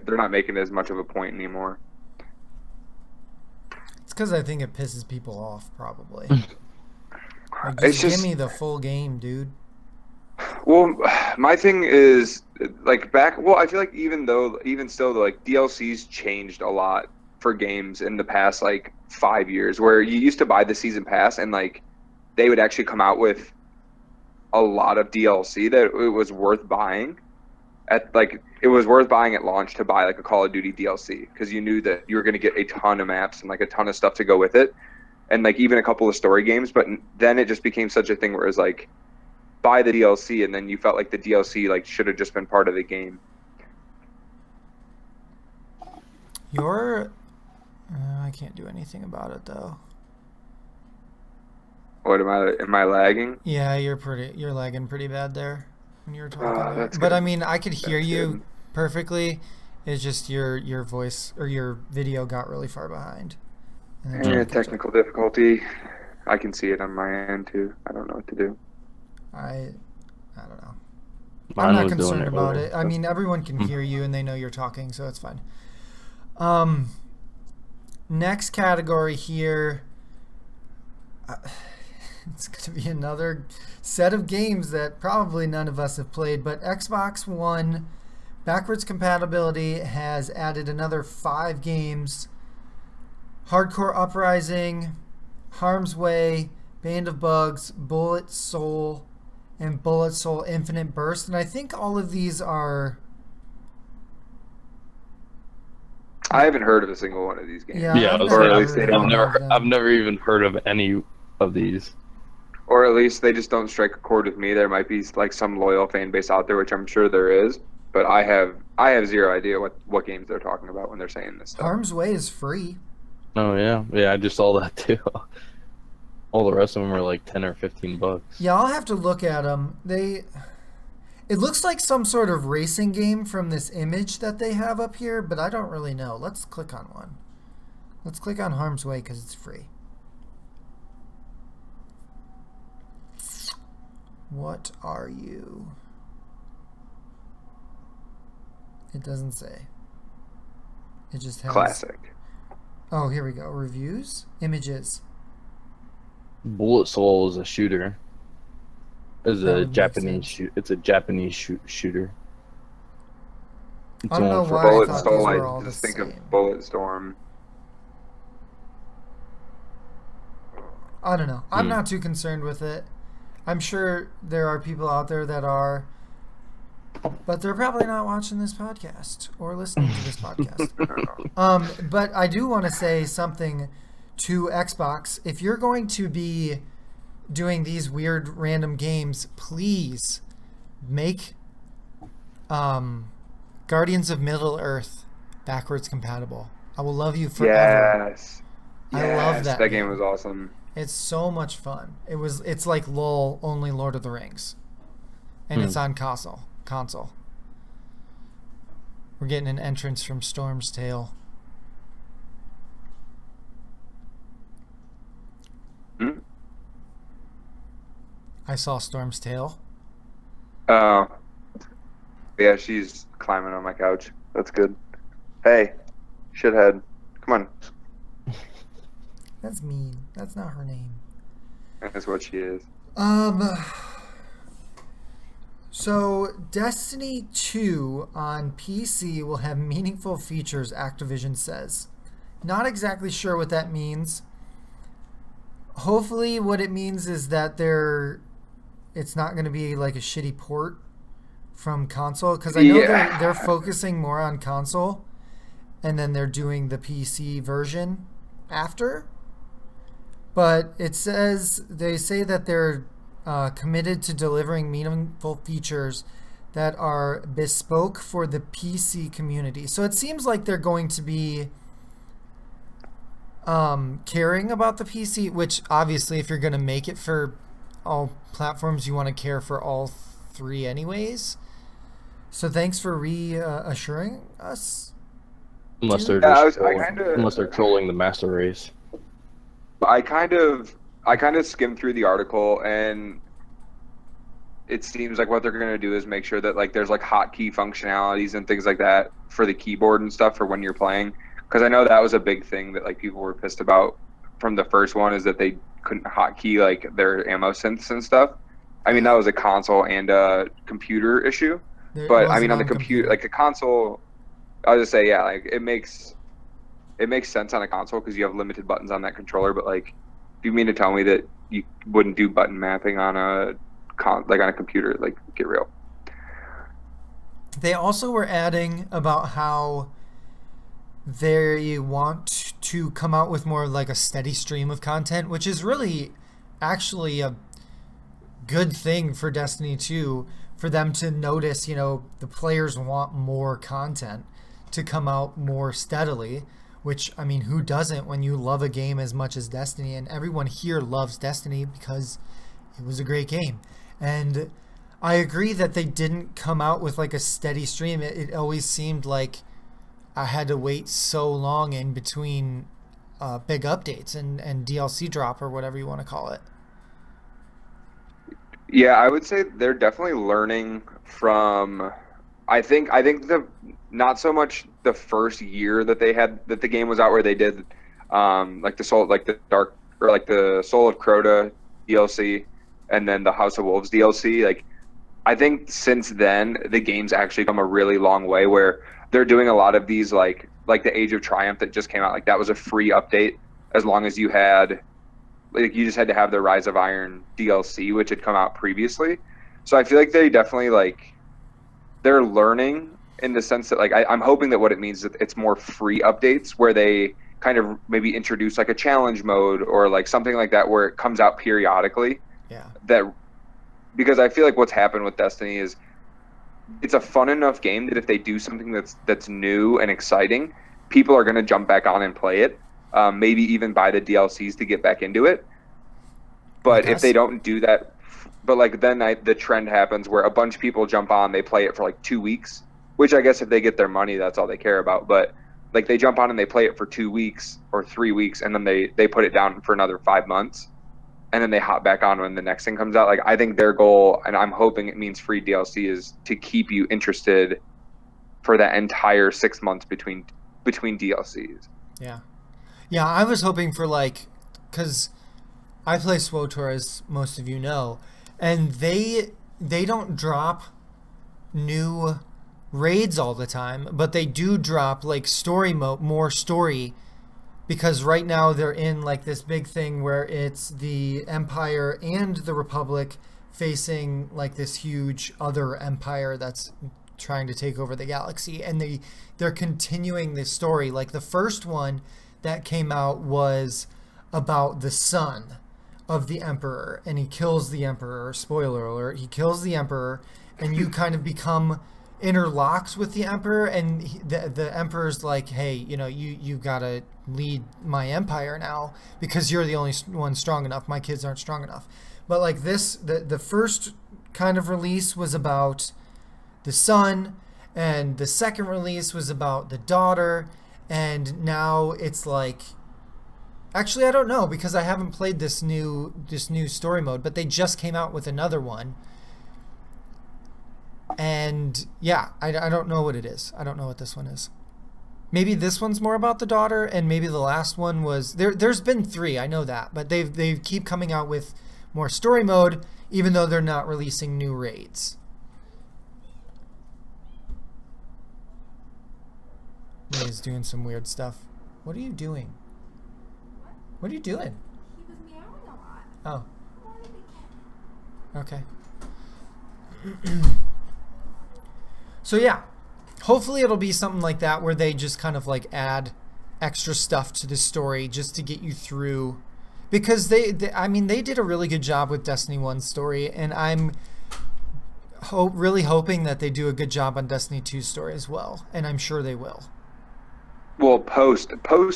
They're not making as much of a point anymore. It's because I think it pisses people off, probably. Like, It's give just- me the full game, dude. Well, my thing is like back. Well, I feel like even still, like DLCs changed a lot for games in the past like 5 years. Where you used to buy the season pass and like they would actually come out with a lot of DLC that it was worth buying. It was worth buying at launch to buy like a Call of Duty DLC because you knew that you were going to get a ton of maps and like a ton of stuff to go with it, and like even a couple of story games. But then it just became such a thing where it was like, buy the DLC, and then you felt like the DLC like should have just been part of the game. I can't do anything about it though. What am I lagging? Yeah, you're lagging pretty bad there when you were talking. there. That's But good. I mean, I could hear That's you good. perfectly. It's just your voice or your video got really far behind. And then Yeah, trying to catch up. technical difficulty. I can see it on my end too. I don't know what to do. I don't know. Mine I'm not was doing concerned about earlier. it. I mean, everyone can hear you and they know you're talking, so it's fine. Next category here. It's going to be another set of games that probably none of us have played, but Xbox One backwards compatibility has added another 5 games. Hardcore Uprising, Harm's Way, Band of Bugs, Bullet Soul, and Bullet Soul Infinite Burst. And I think all of these are... I haven't heard of a single one of these games. Yeah, Yeah, I've I was never Or at saying, least they heard don't of I've them. never even heard of any of these. Or at least they just don't strike a chord with me. There might be like some loyal fan base out there, which I'm sure there is, but I have zero idea what games they're talking about when they're saying this stuff. Harm's Way is free. Oh yeah, I just saw that too. All the rest of them are like 10 or 15 bucks. Yeah, I'll have to look at them. It looks like some sort of racing game from this image that they have up here, but I don't really know. Let's click on one. Let's click on Harm's Way because it's free. What are you? It doesn't say. It just has... Classic. Oh, here we go. Reviews? Images. Bullet Soul is a shooter. It's That a would make Japanese sense. It's a Japanese shooter. It's I don't know only for why I Bullet thought Storm, these I were all the just think same. of Bullet Storm. I don't know. I'm not too concerned with it. I'm sure there are people out there that are, but they're probably not watching this podcast or listening to this podcast. But I do want to say something to Xbox. If you're going to be doing these weird random games, please make Guardians of Middle Earth backwards compatible. I will love you forever. Yes. I love that That game. game was awesome. It's so much fun. It's like LOL, only Lord of the Rings. And it's on console. We're getting an entrance from Storm's Tale. Hmm? I saw Storm's Tale. Oh. Yeah, she's climbing on my couch. That's good. Hey, shithead. Come on. That's mean. That's not her name. That's what she is. So Destiny 2 on PC will have meaningful features, Activision says. Not exactly sure what that means. Hopefully what it means is that it's not going to be like a shitty port from console, because I know they're focusing more on console and then they're doing the PC version after. But they say that they're committed to delivering meaningful features that are bespoke for the PC community. So it seems like they're going to be caring about the PC, which obviously if you're going to make it for all platforms, you want to care for all three anyways. So thanks for reassuring us. Unless they're Yeah, just I trolling, kinda- unless they're trolling the master race. I kind of skimmed through the article, and it seems like what they're going to do is make sure that like there's like hotkey functionalities and things like that for the keyboard and stuff for when you're playing. Because I know that was a big thing that like people were pissed about from the first one, is that they couldn't hotkey like their ammo synths and stuff. I mean, that was a console and a computer issue. It But I wasn't mean, on the on computer, like the console, I was just say, yeah, like it makes sense on a console because you have limited buttons on that controller. But like, if you mean to tell me that you wouldn't do button mapping on a on a computer, like, get real. They also were adding about how they want to come out with more like a steady stream of content, which is really actually a good thing for Destiny 2, for them to notice, you know, the players want more content to come out more steadily, which, I mean, who doesn't when you love a game as much as Destiny? And everyone here loves Destiny because it was a great game. And I agree that they didn't come out with like a steady stream. It always seemed like I had to wait so long in between big updates and DLC drop, or whatever you want to call it. Yeah, I would say they're definitely learning from. I think the not so much the first year that the game was out, where they did like the Soul of Crota DLC and then the House of Wolves DLC. Like, I think since then the game's actually come a really long way, where they're doing a lot of these like the Age of Triumph that just came out. Like, that was a free update as long as you had. Like, you just had to have the Rise of Iron DLC, which had come out previously. So I feel like they definitely they're learning in the sense that I'm hoping that what it means is that it's more free updates where they kind of maybe introduce like a challenge mode or like something like that where it comes out periodically. Yeah. Because I feel like what's happened with Destiny is it's a fun enough game that if they do something that's new and exciting, people are going to jump back on and play it. Maybe even buy the DLCs to get back into it. But if they don't do that, then the trend happens where a bunch of people jump on, they play it for like 2 weeks, which I guess if they get their money, that's all they care about. But like, they jump on and they play it for 2 weeks or 3 weeks, and then they put it down for another 5 months, and then they hop back on when the next thing comes out. Like, I think their goal, and I'm hoping it means free DLC, is to keep you interested for that entire 6 months between DLCs. Yeah. Yeah, I was hoping for because I play SWOTOR, as most of you know, and they don't drop new raids all the time, but they do drop like story mode, more story, because right now they're in like this big thing where it's the Empire and the Republic facing like this huge other empire that's trying to take over the galaxy, and they're continuing this story. Like, the first one that came out was about the son of the Emperor, and he kills the Emperor. Spoiler alert, he kills the Emperor, and you kind of become interlocked with the Emperor, and the Emperor's like, hey, you know, you gotta lead my empire now because you're the only one strong enough. My kids aren't strong enough. But like this, the first kind of release was about the son, and the second release was about the daughter, and now it's like, actually I don't know because I haven't played this new story mode, but they just came out with another one, and yeah, I don't know what it is. I don't know what this one is. Maybe this one's more about the daughter, and maybe the last one was there's been 3, I know that, but they keep coming out with more story mode even though they're not releasing new raids. He's doing some weird stuff. What are you doing? What are you doing? He was meowing a lot. Oh. Okay. So yeah, hopefully it'll be something like that where they just kind of like add extra stuff to the story just to get you through, because they did a really good job with Destiny 1's story, and I'm really hoping that they do a good job on Destiny 2's story as well, and I'm sure they will. Well, post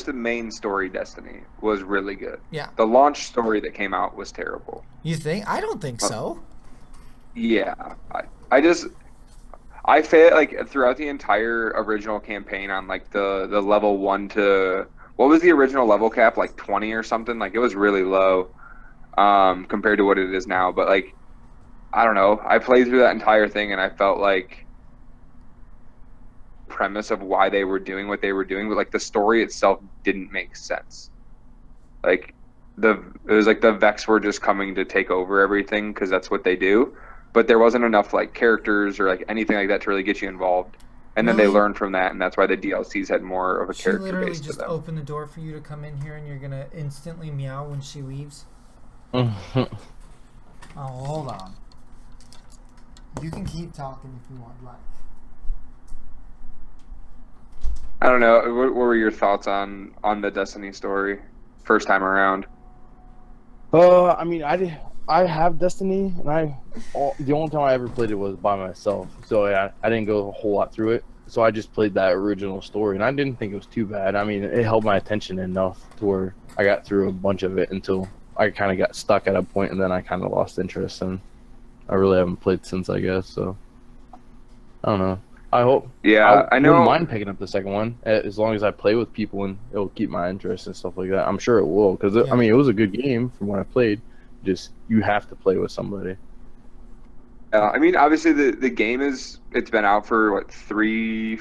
the main story Destiny was really good. Yeah. The launch story that came out was terrible. You think? I don't think so. Yeah, I feel like throughout the entire original campaign on like the level 1 to what was the original level cap, like 20 or something, like it was really low compared to what it is now, but like I don't know, I played through that entire thing and I felt like premise of why they were doing what they were doing, but like the story itself didn't make sense. Like it was like the Vex were just coming to take over everything because that's what they do, but there wasn't enough like characters or like anything like that to really get you involved. And then they Really? learned from that, and that's why the DLCs had more of a She character literally base to just them. opened the door for you to come in here, and you're gonna instantly meow when she leaves. Oh, hold on. You can keep talking if you want, like. I don't know. What were your thoughts on the Destiny story first time around? I mean, I have Destiny, and the only time I ever played it was by myself. So yeah, I didn't go a whole lot through it. So I just played that original story, and I didn't think it was too bad. I mean, it held my attention enough to where I got through a bunch of it until I kind of got stuck at a point, and then I kind of lost interest, and I really haven't played since, I guess. So I don't know. I hope. Yeah, I know. wouldn't mind picking up the second one as long as I play with people and it'll keep my interest and stuff like that. I'm sure it will because Yeah. I mean it was a good game from what I played. Just you have to play with somebody. I mean, obviously the game it's been out for what 3-4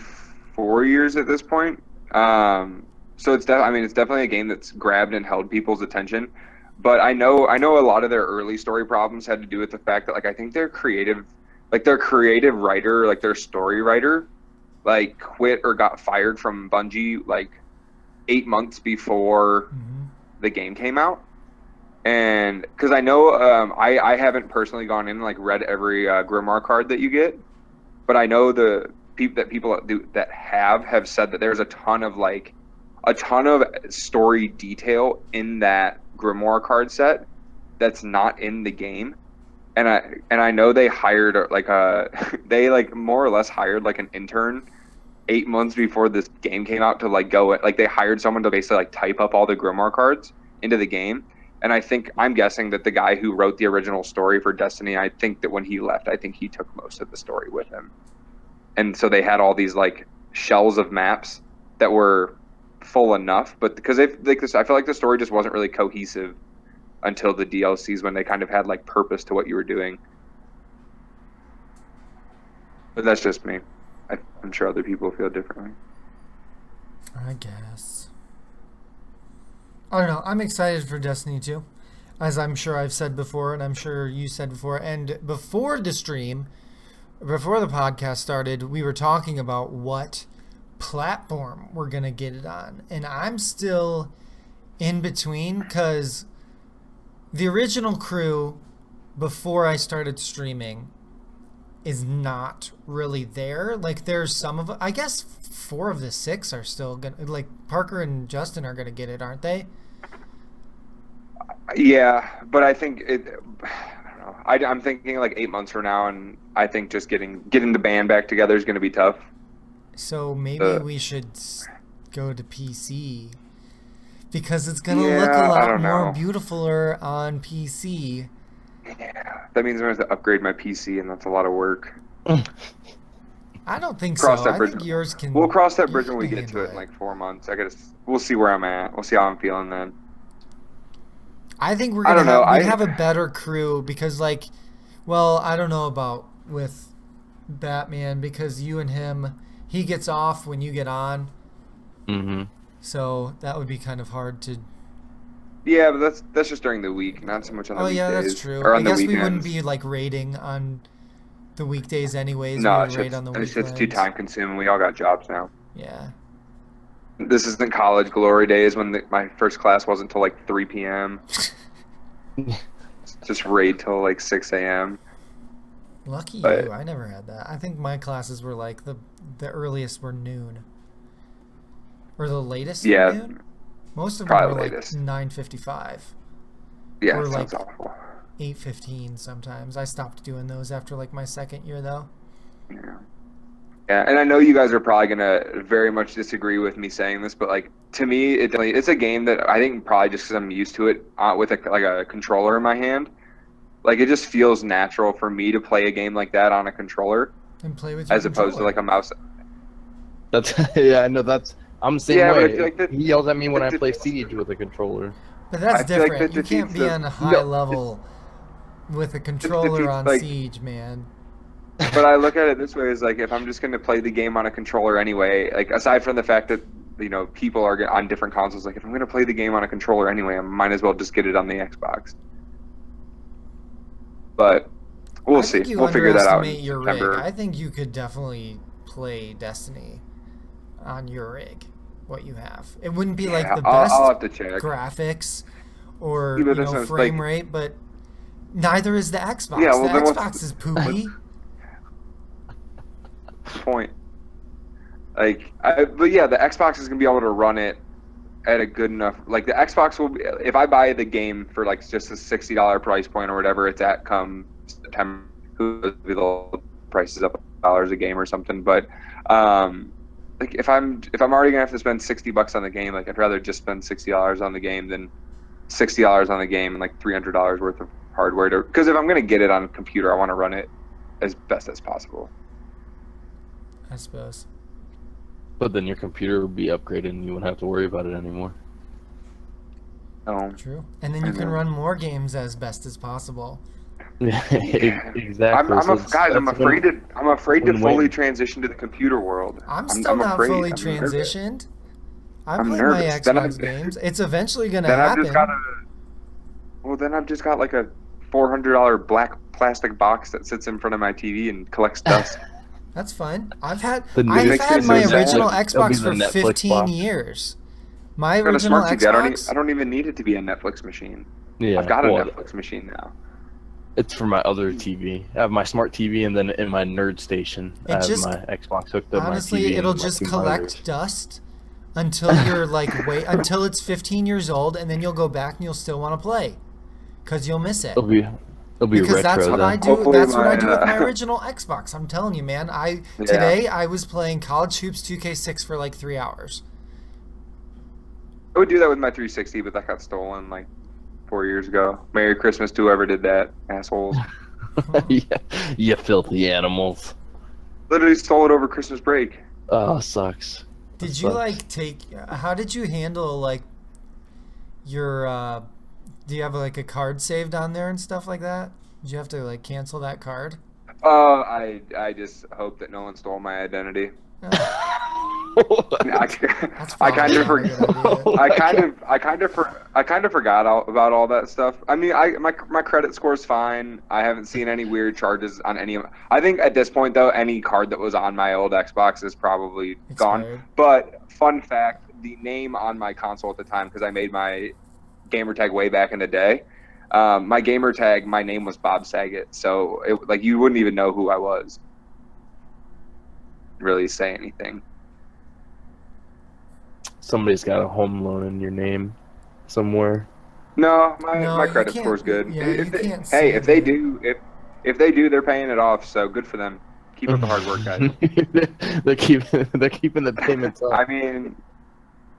years at this point. So it's definitely a game that's grabbed and held people's attention. But I know a lot of their early story problems had to do with the fact that like I think their creative writer, like their story writer, like quit or got fired from Bungie like 8 months before the game came out. And because I know I haven't personally gone in and like read every Grimoire card that you get, but I know the people that have said that there's a ton of story detail in that Grimoire card set that's not in the game. And I know they hired they like more or less hired like an intern 8 months before this game came out to like go like they hired someone to basically like type up all the Grimoire cards into the game. And I'm guessing that the guy who wrote the original story for Destiny, I think that when he left, I think he took most of the story with him. And so they had all these like shells of maps that were full enough, but because I feel like the story just wasn't really cohesive until the DLCs when they kind of had like purpose to what you were doing. But that's just me. I'm sure other people feel differently. I guess. I don't know. I'm excited for Destiny 2, as I'm sure I've said before, and I'm sure you said before. And before the stream, before the podcast started, we were talking about what platform we're going to get it on. And I'm still in between because the original crew, before I started streaming, is not really there. Like, there's some of it. I guess 4 of the 6 are still going to, like, Parker and Justin are going to get it, aren't they? Yeah, but I think I don't know. I'm thinking like 8 months from now, and I think just getting the band back together is going to be tough. So maybe we should go to PC because it's going to look a lot more beautifuler on PC. Yeah, that means I'm going to have to upgrade my PC, and that's a lot of work. I don't think so. I think yours can. We'll cross that bridge when we get to it in like 4 months. We'll see where I'm at. We'll see how I'm feeling then. I think we're gonna have a better crew because, like, well, I don't know about with Batman because you and him, he gets off when you get on. Mm-hmm. So that would be kind of hard to. Yeah, but that's just during the week, not so much on the weekdays. Oh yeah, that's true. Or on I guess the we wouldn't be like raiding on the weekdays anyways. No, it's too time consuming. We all got jobs now. Yeah. This isn't college glory days when my first class wasn't until like 3 p.m. Just raid till like 6 a.m. Lucky you. I never had that. I think my classes were like the earliest were noon. Or the latest were noon? Most of them were like 9:55. Yeah, or sounds like awful. 8:15 sometimes. I stopped doing those after like my second year though. Yeah. Yeah, and I know you guys are probably gonna very much disagree with me saying this, but like to me, it's a game that I think probably just because I'm used to it with like a controller in my hand, like it just feels natural for me to play a game like that on a controller And play with your as opposed to like a mouse. That's yeah, I know I'm the same Yeah, but I way. feel like He yells at me when I play Siege with a controller. But that's I feel like different. that You can't defeats be the- on a high No, level with a controller defeats, on like- Siege, man. But I look at it this way: is like if I'm just going to play the game on a controller anyway, like aside from the fact that people are on different consoles, like if I'm going to play the game on a controller anyway, I might as well just get it on the Xbox. But we'll I see. think you We'll figure that out underestimate in your September. rig. I think you could definitely play Destiny on your rig. What you have, it wouldn't be like the best I'll have to check. graphics or Yeah, but that's what it's frame like- rate, but neither is the Xbox. Yeah, well, the then what's- Xbox is poopy. Point. But yeah, the Xbox is gonna be able to run it at a good enough. Like the Xbox will be, if I buy the game for like just a $60 price point or whatever it's at come September, who knows, maybe the prices up dollars a game or something. But like if I'm already gonna have to spend $60 on the game, like I'd rather just spend $60 on the game than $60 on the game and like $300 worth of hardware. Because if I'm gonna get it on a computer, I want to run it as best as possible. I suppose. But then your computer would be upgraded and you wouldn't have to worry about it anymore. So True. And then you can run more games as best as possible. Yeah, exactly. I'm afraid to when fully waiting. transition to the computer world. I'm still not afraid. fully I'm nervous. transitioned. I I'm play my nervous. Then Xbox games. It's eventually going to Then I've happen. just got then I've just got like a $400 black plastic box that sits in front of my TV and collects dust. That's fine. I've had The new my Netflix original box. It'll be Xbox the for Netflix 15 box. years. My I've got a original smart TV. Xbox. I don't even need it to be a Netflix machine. Yeah, I've got a well, Netflix machine now. It's for my other TV. I have my smart TV, and then in my nerd station, It I have just- my Xbox hooked up. Honestly, my TV it'll and my just 2 collect monitors. dust until you're like until it's 15 years old, and then you'll go back and you'll still want to play because you'll miss it. It'll be Because retro that's what then. I do. Hopefully That's what I my, do with my uh, original Xbox. I'm telling you, man. Yeah. Today I was playing College Hoops 2K6 for like 3 hours. I would do that with my 360, but that got stolen like 4 years ago. Merry Christmas to whoever did that, assholes. Yeah, you filthy animals. Literally stole it over Christmas break. Oh, sucks. Did That you sucks. like take? How did you handle like your? Do you have like a card saved on there and stuff like that? Did you have to like cancel that card? I just hope that no one stole my identity. That's I kind probably of not a good idea. I kind of forgot about all that stuff. I mean, my credit score's fine. I haven't seen any weird charges on any of. I think at this point though, any card that was on my old Xbox is probably gone. Expired. But fun fact: the name on my console at the time, because I made my gamer tag way back in the day. My gamer tag, my name was Bob Saget, so like you wouldn't even know who I was. Really say anything. Somebody's got a home loan in your name somewhere. No, No, my you credit can't- score's good. yeah, you can't Hey, say if they that. do, if they do, they're paying it off. So good for them. Keep up the hard work, guys. they're keeping the payments up. I mean,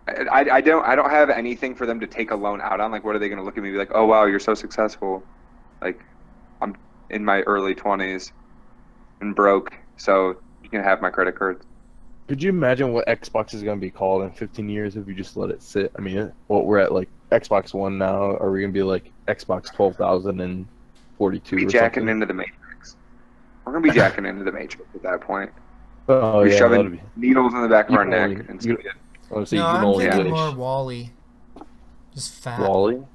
I don't have anything for them to take a loan out on. Like, what are they going to look at me and be like, oh wow, you're so successful? Like, I'm in my early 20s and broke, so you can have my credit cards. Could you imagine what Xbox is going to be called in 15 years if you just let it sit? I mean, what we're at like Xbox One now. Are we going to be like Xbox 12,042 Be or jacking something? into the Matrix. We're gonna be jacking into the Matrix at that point. Oh We're yeah, shoving that'd be. needles in the back of You our can neck. only- And you- Honestly, No, you can I'm only thinking wish. more Wally. Just fat. Wally.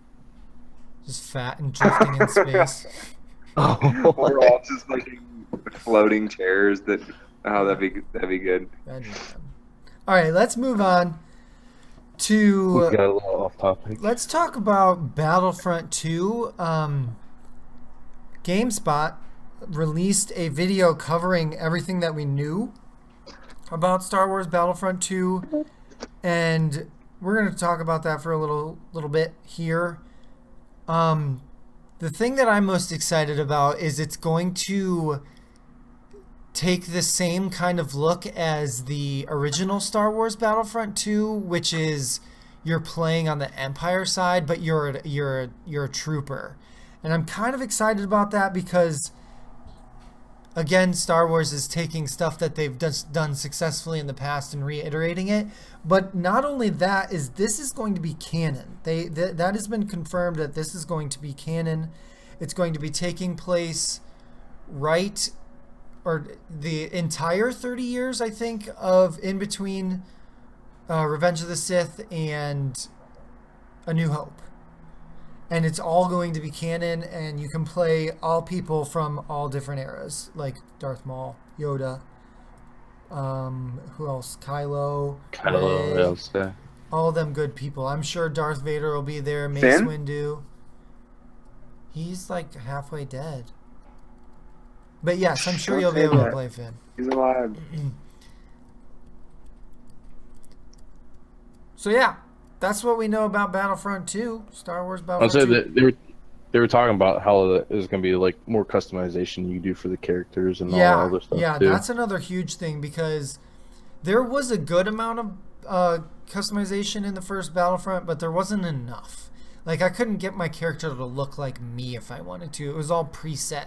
Just fat and drifting in space. we're all just like floating chairs. That'd be good. That'd be fun. All right, let's move on We to. got a little off topic. Let's talk about Battlefront 2. GameSpot released a video covering everything that we knew about Star Wars Battlefront 2, and we're going to talk about that for a little bit here. The thing that I'm most excited about is it's going to take the same kind of look as the original Star Wars Battlefront 2, which is you're playing on the Empire side, but you're a trooper. And I'm kind of excited about that because, again, Star Wars is taking stuff that they've done successfully in the past and reiterating it. But not only that, this is going to be canon. That has been confirmed that this is going to be canon. It's going to be taking place or the entire 30 years, I think, of in between Revenge of the Sith and A New Hope. And it's all going to be canon, and you can play all people from all different eras, like Darth Maul, Yoda, who else? Kylo, Rey, all them good people. I'm sure Darth Vader will be there, Mace Finn? Windu. He's like halfway dead. But yes, I'm sure you'll be able to play Finn. He's alive. So yeah, that's what we know about Battlefront 2, Star Wars I'll Battlefront say 2. that they were talking about how there's going to be like more customization you do for the characters and all that other stuff too. That's another huge thing because there was a good amount of customization in the first Battlefront, but there wasn't enough. Like, I couldn't get my character to look like me if I wanted to. It was all preset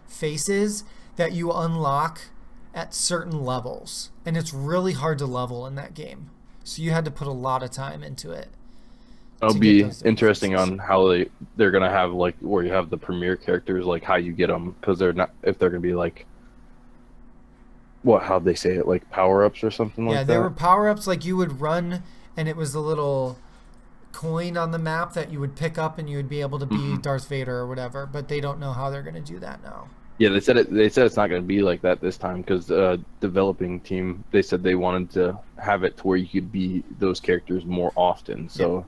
faces that you unlock at certain levels, and it's really hard to level in that game. So you had to put a lot of time into it. It'll be interesting on how they're gonna have like where you have the premier characters, like how you get them, because they're not if they're gonna be like how'd they say it, like power ups or something like that. Yeah, they were power ups, like you would run and it was a little coin on the map that you would pick up and you would be able to be Darth Vader or whatever. But they don't know how they're gonna do that now. Yeah, they said it's not going to be like that this time because the developing team, they said they wanted to have it to where you could be those characters more often. So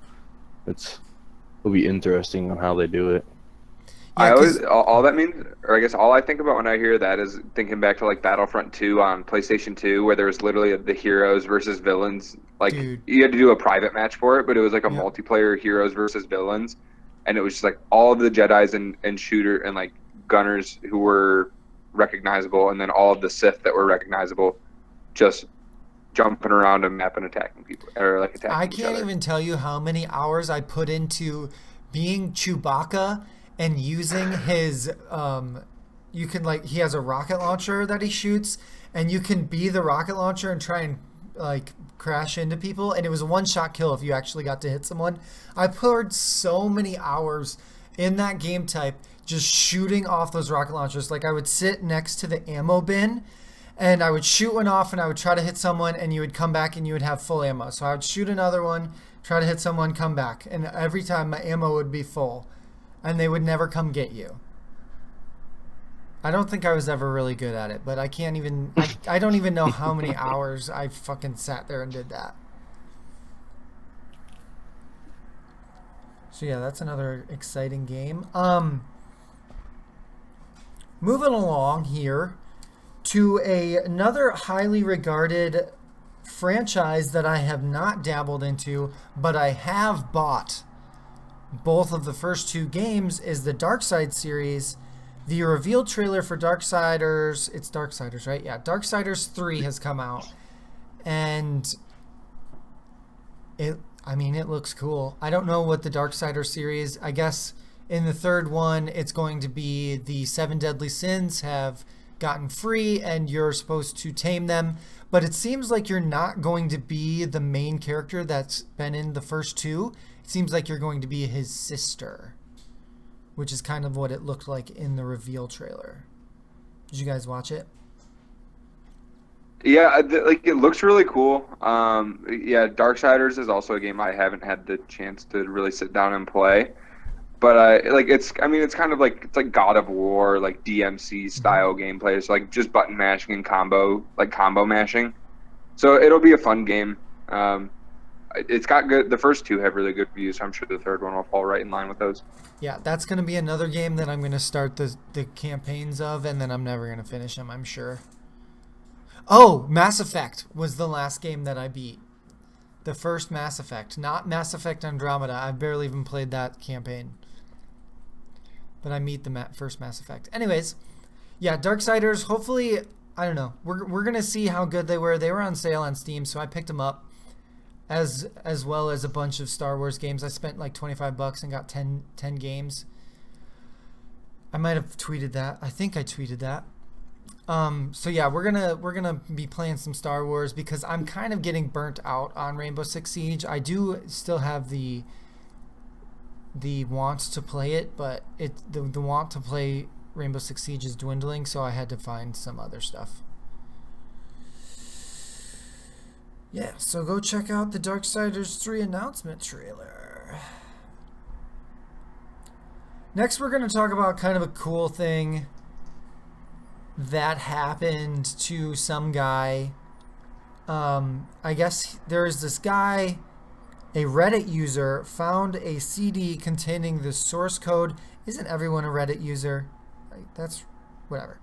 it'll be interesting on how they do it. Yeah, I always all that means, or I guess all I think about when I hear that is thinking back to like Battlefront 2 on PlayStation 2, where there was literally the heroes versus villains. Like you had to do a private match for it, but it was like a multiplayer heroes versus villains, and it was just like all of the Jedis and shooter and like gunners who were recognizable, and then all of the Sith that were recognizable, just jumping around a map and attacking people, or like attacking I each can't other. even tell you how many hours I put into being Chewbacca and using his you can like he has a rocket launcher that he shoots, and you can be the rocket launcher and try and like crash into people, and it was a one-shot kill if you actually got to hit someone. I poured so many hours in that game type just shooting off those rocket launchers. Like I would sit next to the ammo bin and I would shoot one off and I would try to hit someone, and you would come back and you would have full ammo. So I would shoot another one, try to hit someone, come back, and every time my ammo would be full and they would never come get you. I don't think I was ever really good at it, but I can't even I don't even know how many hours I fucking sat there and did that. So yeah, that's another exciting game. Moving along here to another highly regarded franchise that I have not dabbled into, but I have bought both of the first two games, is the Darksiders series. The reveal trailer for Darksiders, it's Darksiders, right? Yeah, Darksiders 3 has come out, and it looks cool. I don't know what the Darksiders series, I guess in the third one, it's going to be the 7 deadly sins have gotten free and you're supposed to tame them. But it seems like you're not going to be the main character that's been in the first two. It seems like you're going to be his sister, which is kind of what it looked like in the reveal trailer. Did you guys watch it? Yeah, like it looks really cool. Yeah, Darksiders is also a game I haven't had the chance to really sit down and play. But like it's kind of like it's like God of War, like DMC style gameplay. It's like just button mashing and combo mashing. So it'll be a fun game. It's got good. The first two have really good reviews. So I'm sure the third one will fall right in line with those. Yeah, that's going to be another game that I'm going to start the campaigns of, and then I'm never going to finish them, I'm sure. Oh, Mass Effect was the last game that I beat. The first Mass Effect, not Mass Effect Andromeda. I've barely even played that campaign. But I beat the first Mass Effect. Anyways, yeah, Darksiders, hopefully I don't know. We're gonna see how good they were. They were on sale on Steam, so I picked them up, as well as a bunch of Star Wars games. I spent like $25 and got 10 games. I might have tweeted that. I think I tweeted that. So yeah, we're gonna be playing some Star Wars because I'm kind of getting burnt out on Rainbow Six Siege. I do still have the want to play it, but the want to play Rainbow Six Siege is dwindling, so I had to find some other stuff. Yeah, so go check out the Darksiders 3 announcement trailer. Next, we're going to talk about kind of a cool thing that happened to some guy. I guess there's this guy, a Reddit user, found a CD containing the source code. Isn't everyone a Reddit user? That's whatever.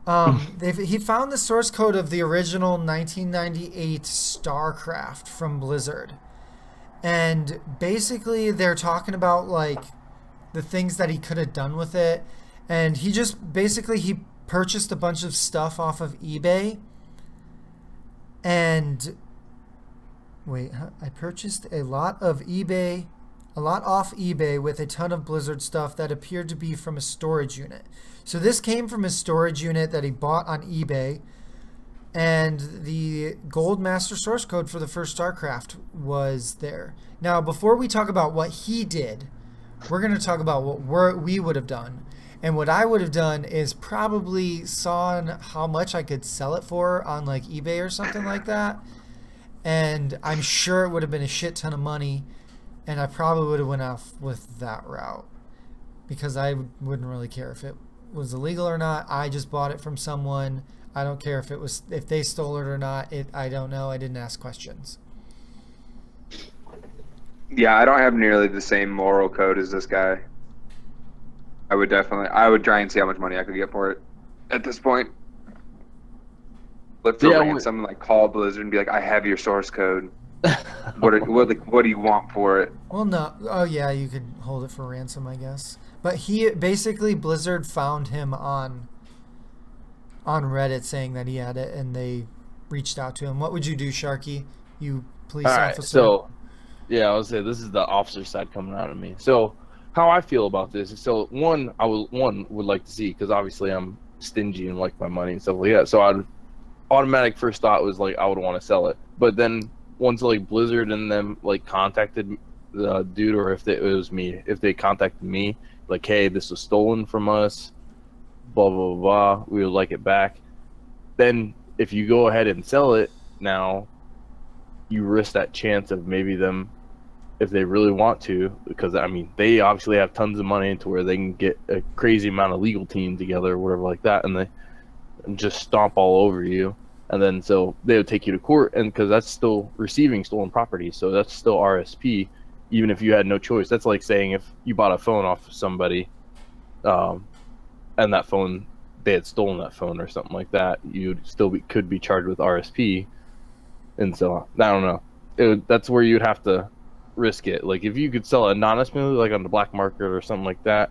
He found the source code of the original 1998 StarCraft from Blizzard. And basically they're talking about like the things that he could have done with it. And he just basically he purchased a bunch of stuff off of eBay. And wait, I purchased a lot off eBay with a ton of Blizzard stuff that appeared to be from a storage unit. So this came from a storage unit that he bought on eBay, and the Gold Master source code for the first StarCraft was there. Now, before we talk about what he did, we're going to talk about what we would have done. And what I would have done is probably saw how much I could sell it for on like eBay or something like that. And I'm sure it would have been a shit ton of money. And I probably would have went off with that route because I wouldn't really care if it was illegal or not. I just bought it from someone. I don't care if they stole it or not. I don't know. I didn't ask questions. Yeah, I don't have nearly the same moral code as this guy. I would try and see how much money I could get for it at this point. Look for ransom, like call Blizzard and be like, I have your source code. What do you want for it? Well, no. Oh, yeah, you could hold it for ransom, I guess. But Blizzard found him on Reddit saying that he had it, and they reached out to him. What would you do, Sharky? You police officer? So, yeah, I would say this is the officer side coming out of me. So, how I feel about this is, so one would like to see, because obviously I'm stingy and like my money and stuff like that. So, automatic first thought was like I would want to sell it, but then once like Blizzard and them like contacted the dude, or if they contacted me like, hey, this was stolen from us, blah blah blah, we would like it back. Then if you go ahead and sell it now, you risk that chance of maybe them, if they really want to, because I mean they obviously have tons of money to where they can get a crazy amount of legal team together or whatever like that, and they just stomp all over you. And then so they would take you to court, and because that's still receiving stolen property, so that's still RSP, even if you had no choice. That's like saying if you bought a phone off of somebody, and that phone, they had stolen that phone or something like that, you'd still could be charged with RSP. And so I don't know, that's where you'd have to risk it. Like if you could sell it anonymously, like on the black market or something like that,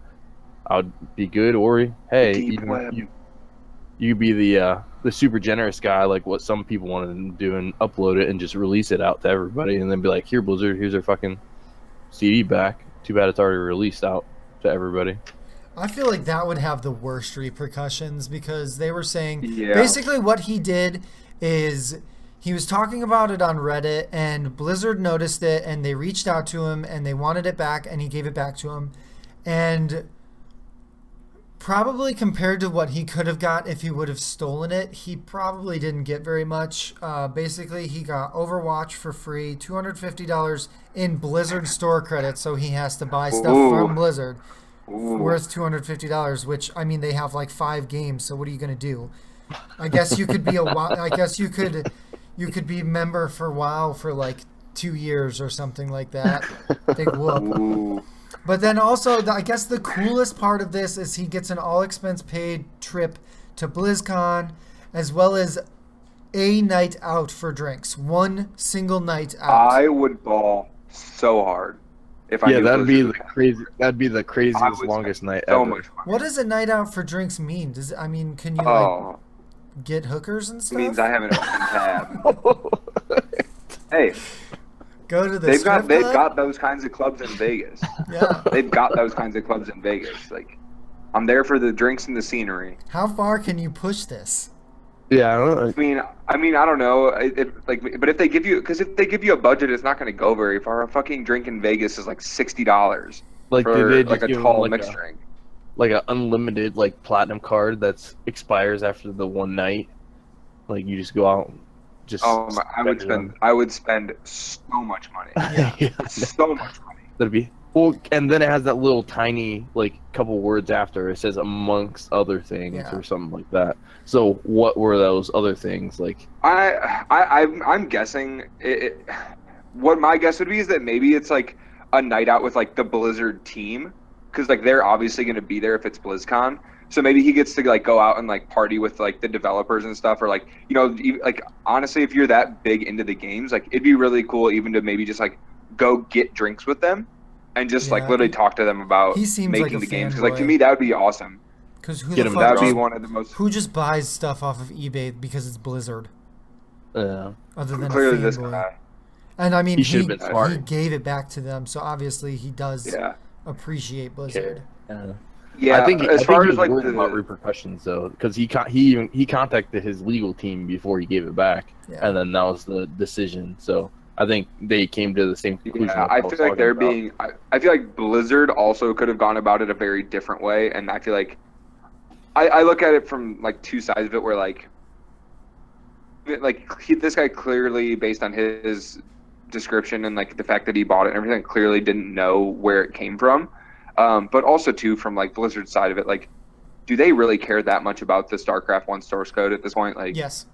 I would be good. Or hey, you be the super generous guy, like what some people wanted to do, and upload it and just release it out to everybody, and then be like, here Blizzard, here's our fucking CD back. Too bad it's already released out to everybody. I feel like that would have the worst repercussions, because they were saying basically what he did is he was talking about it on Reddit, and Blizzard noticed it, and they reached out to him, and they wanted it back, and he gave it back to him. And probably compared to what he could have got if he would have stolen it, he probably didn't get very much. Basically, he got Overwatch for free, $250 in Blizzard store credits, so he has to buy stuff from Blizzard worth $250, which, I mean, they have like 5 games, so what are you going to do? I guess you could be you could be a member for WoW for like 2 years or something like that. Big whoop. Ooh. But then also, I guess the coolest part of this is he gets an all-expense-paid trip to BlizzCon, as well as a night out for drinks. One single night out. I would ball so hard if I knew that'd be Blizzard. the craziest longest night so ever. much fun. What does a night out for drinks mean? Can you like get hookers and It stuff? means I haven't opened tab. Hey, Go to the they've strip got club? those kinds of clubs in Vegas. Yeah. They've got those kinds of clubs in Vegas. Like, I'm there for the drinks and the scenery. How far can you push this? Yeah, I don't know. I mean, I don't know. But if they give you, because if they give you a budget, it's not going to go very far. A fucking drink in Vegas is like $60 Like, for did they just like a give them, tall like, mixed drink. like an unlimited like platinum card that's expires after the one night? Like you just go out, and just I would spend so much money. Yeah. So much money. That'd be well, and then it has that little tiny like couple words after it says amongst other things Yeah. or something like that. So what were those other things like? I'm guessing what my guess would be is that maybe it's like a night out with like the Blizzard team, because like they're obviously going to be there if it's BlizzCon. So maybe he gets to like go out and like party with like the developers and stuff, or like, you know, like honestly, if you're that big into the games, like it'd be really cool even to maybe just like go get drinks with them and just like literally talk to them about He seems making like a the games. Because like to fanboy. me that would be awesome. Because who Get the him fuck That'd be just, one of the most. who just buys stuff off of eBay because it's Blizzard? Other than Clearly a this fanboy. guy. And I mean, He should have been smart. he gave it back to them, so obviously he does appreciate Blizzard. Yeah, I think as he far was as like worried about repercussions though, because he contacted his legal team before he gave it back, Yeah. and then that was the decision. So I think they came to the same conclusion. Yeah, I feel like they're being. I feel like Blizzard also could have gone about it a very different way, and I feel like I look at it from like two sides of it, where like this guy clearly, based on his description and like the fact that he bought it and everything, clearly didn't know where it came from. But also too from like Blizzard's side of it, like, do they really care that much about the StarCraft 1 source code at this point? Like, Yes,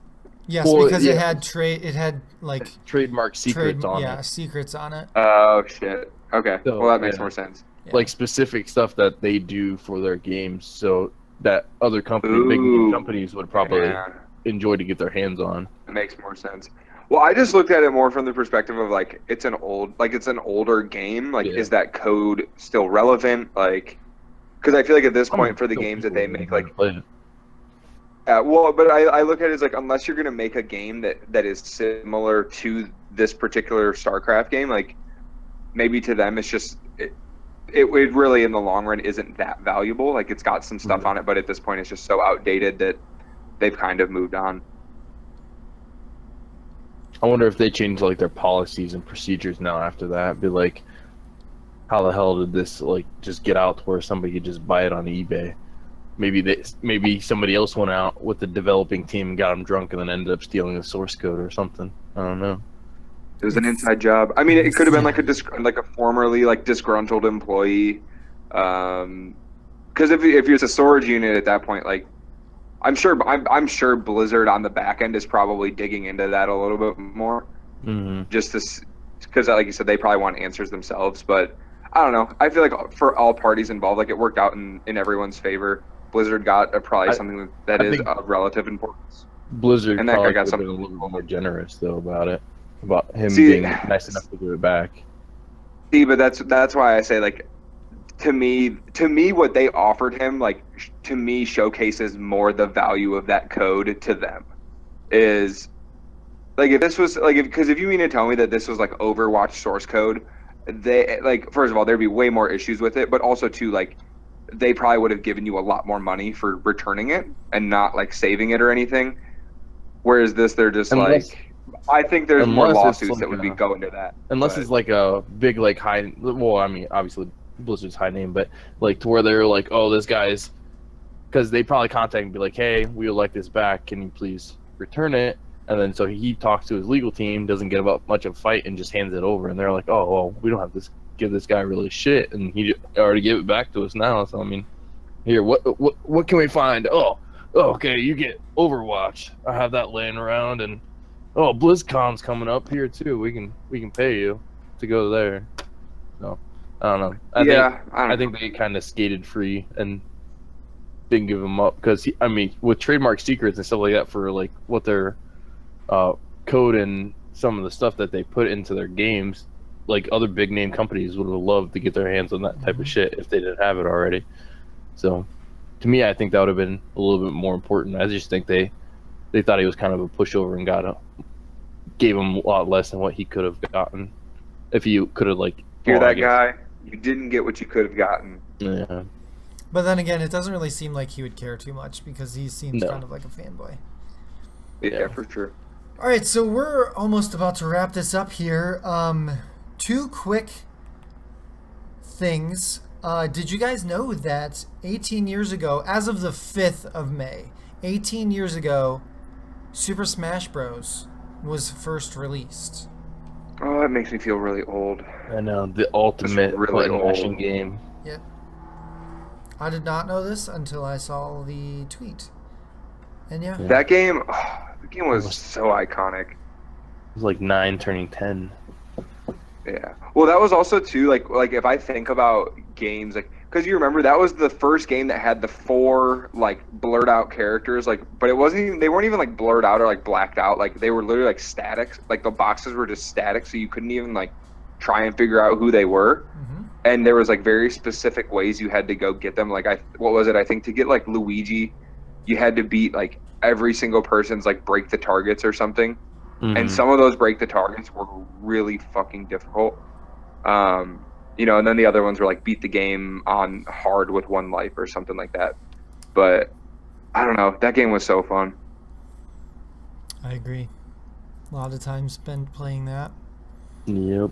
Well, because yeah. it had like trademark secrets on it. secrets on it. oh shit. Okay, So, well that makes yeah. more sense. Yeah. Like specific stuff that they do for their games, so that other big Ooh. companies would probably Yeah. enjoy to get their hands on. It makes more sense. Well, I just looked at it more from the perspective of like it's an older game. Like, Yeah. is that code still relevant? Like, because I feel like at this point for the games that they make, like, play it. well, but I look at it as like unless you're gonna make a game that is similar to this particular StarCraft game, like maybe to them it's just it really in the long run isn't that valuable. Like it's got some stuff on it, but at this point it's just so outdated that they've kind of moved on. I wonder if they change like their policies and procedures now after that. Be like, how the hell did this like just get out to where somebody could just buy it on eBay? Maybe somebody else went out with the developing team and got them drunk and then ended up stealing the source code or something. I don't know. It was an inside job. I mean, it could have been like a formerly like disgruntled employee. Because if it's a storage unit at that point, like I'm sure Blizzard on the back end is probably digging into that a little bit more. Mm-hmm. Just this, because like you said, they probably want answers themselves. But I don't know. I feel like for all parties involved, like it worked out in everyone's favor. Blizzard got probably something that is of relative importance. Blizzard And that probably guy got could have been a something little more generous though about it, about him See, being nice enough to give it back. See, but that's why I say like to me what they offered him like to me showcases more the value of that code to them. Is like if this was like because if you mean to tell me that this was like Overwatch source code, they like first of all there'd be way more issues with it, but also too like they probably would have given you a lot more money for returning it and not like saving it or anything. Whereas this, they're just like, I think there's more lawsuits that would be going to that. Unless it's like a big like high, well, I mean, obviously Blizzard's high name, but like to where they're like, oh, this guy's, because they probably contact and be like, hey, we would like this back. Can you please return it? And then so he talks to his legal team, doesn't get about much of a fight, and just hands it over. And they're like, oh, well, we don't have to give this guy really shit, and he already gave it back to us now. So I mean, here, what can we find? Oh, okay, you get Overwatch. I have that laying around, and oh, BlizzCon's coming up here too. We can pay you to go there. So I don't know. I think they kind of skated free and didn't give him up because I mean, with trademark secrets and stuff like that for like what their code and some of the stuff that they put into their games, like other big name companies would have loved to get their hands on that type of shit if they didn't have it already. So to me, I think that would have been a little bit more important. I just think they they thought he was kind of a pushover and gave him a lot less than what he could have gotten if he could have like. Hear well, I that, guess- guy? You didn't get what you could have gotten. Yeah. But then again, it doesn't really seem like he would care too much because he seems No. kind of like a fanboy. Yeah, for sure. All right, so we're almost about to wrap this up here. Two quick things. Did you guys know that 18 years ago, as of the 5th of May, 18 years ago, Super Smash Bros. Was first released? Oh, that makes me feel really old. I know, the ultimate really button mashing old. game. Yep. I did not know this until I saw the tweet. And yeah. That game, the game was so iconic. It was like 9 turning 10. Yeah. Well, that was also too like if I think about games because you remember that was the first game that had the 4 like blurred out characters but it wasn't even they weren't even like blurred out or like blacked out, like they were literally like static, like the boxes were just static, so you couldn't even like try and figure out who they were. Mm-hmm. And there was like very specific ways you had to go get them. Like what was it? I think to get like Luigi, you had to beat like every single person's like break the targets or something. Mhm. And some of those break the targets were really fucking difficult. And then the other ones were like beat the game on hard with 1 life or something like that. But I don't know. That game was so fun. I agree. A lot of time spent playing that. Yep.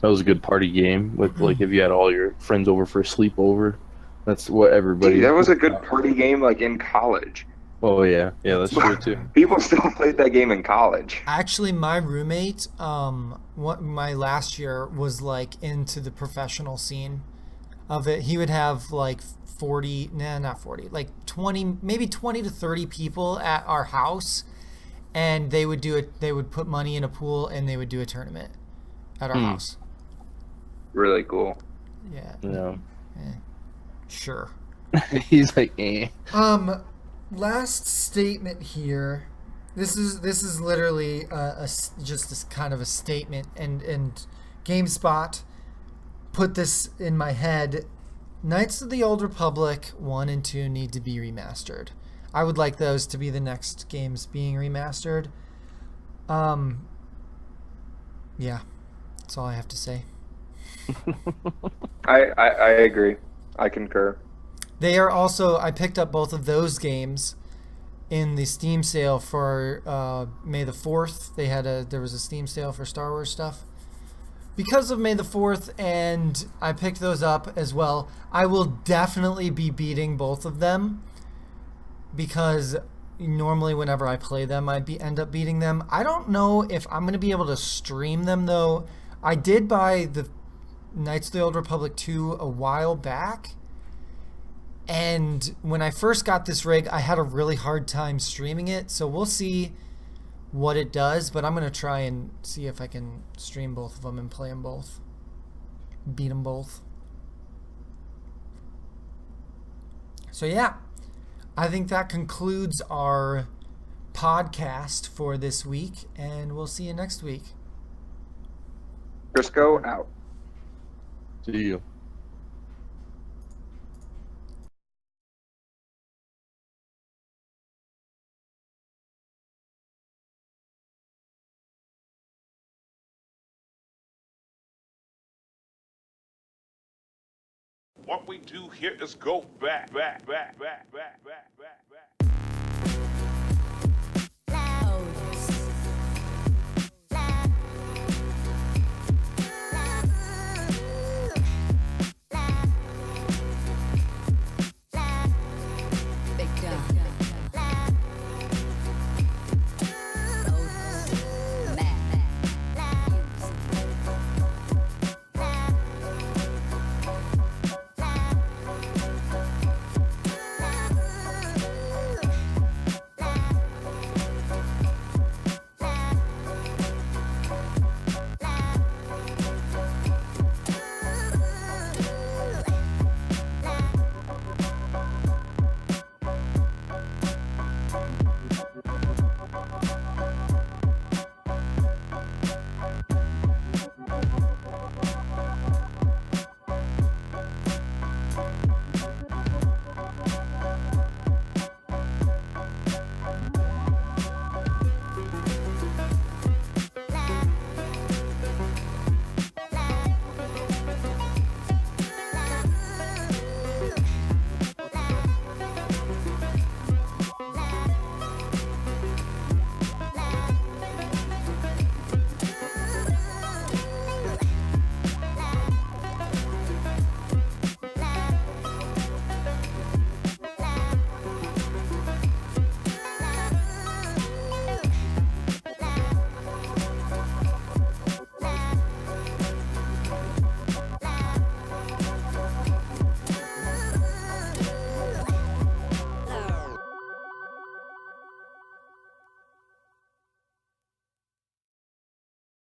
That was a good party game with like if you had all your friends over for a sleepover. That's what everybody. Dude, that was a good party game like in college. Oh yeah, that's true too. People still played that game in college. Actually, my roommate, my last year was like into the professional scene of it. He would have like 40, not 40, like 20, maybe 20 to 30 people at our house, and they would do it. They would put money in a pool and they would do a tournament at our house. Really cool. Yeah. Yeah. Sure. He's like, eh. Last statement here. This is literally just this kind of a statement, and GameSpot put this in my head. Knights of the Old Republic 1 and 2 need to be remastered. I would like those to be the next games being remastered. Yeah, that's all I have to say. I agree. I concur. They are also, I picked up both of those games in the Steam sale for May the 4th. There was a Steam sale for Star Wars stuff. Because of May the 4th, and I picked those up as well. I will definitely be beating both of them because normally whenever I play them, end up beating them. I don't know if I'm going to be able to stream them though. I did buy the Knights of the Old Republic 2 a while back. And when I first got this rig, I had a really hard time streaming it. So we'll see what it does. But I'm going to try and see if I can stream both of them and play them both. Beat them both. So yeah, I think that concludes our podcast for this week. And we'll see you next week. Crisco out. See you. What we do here is go back.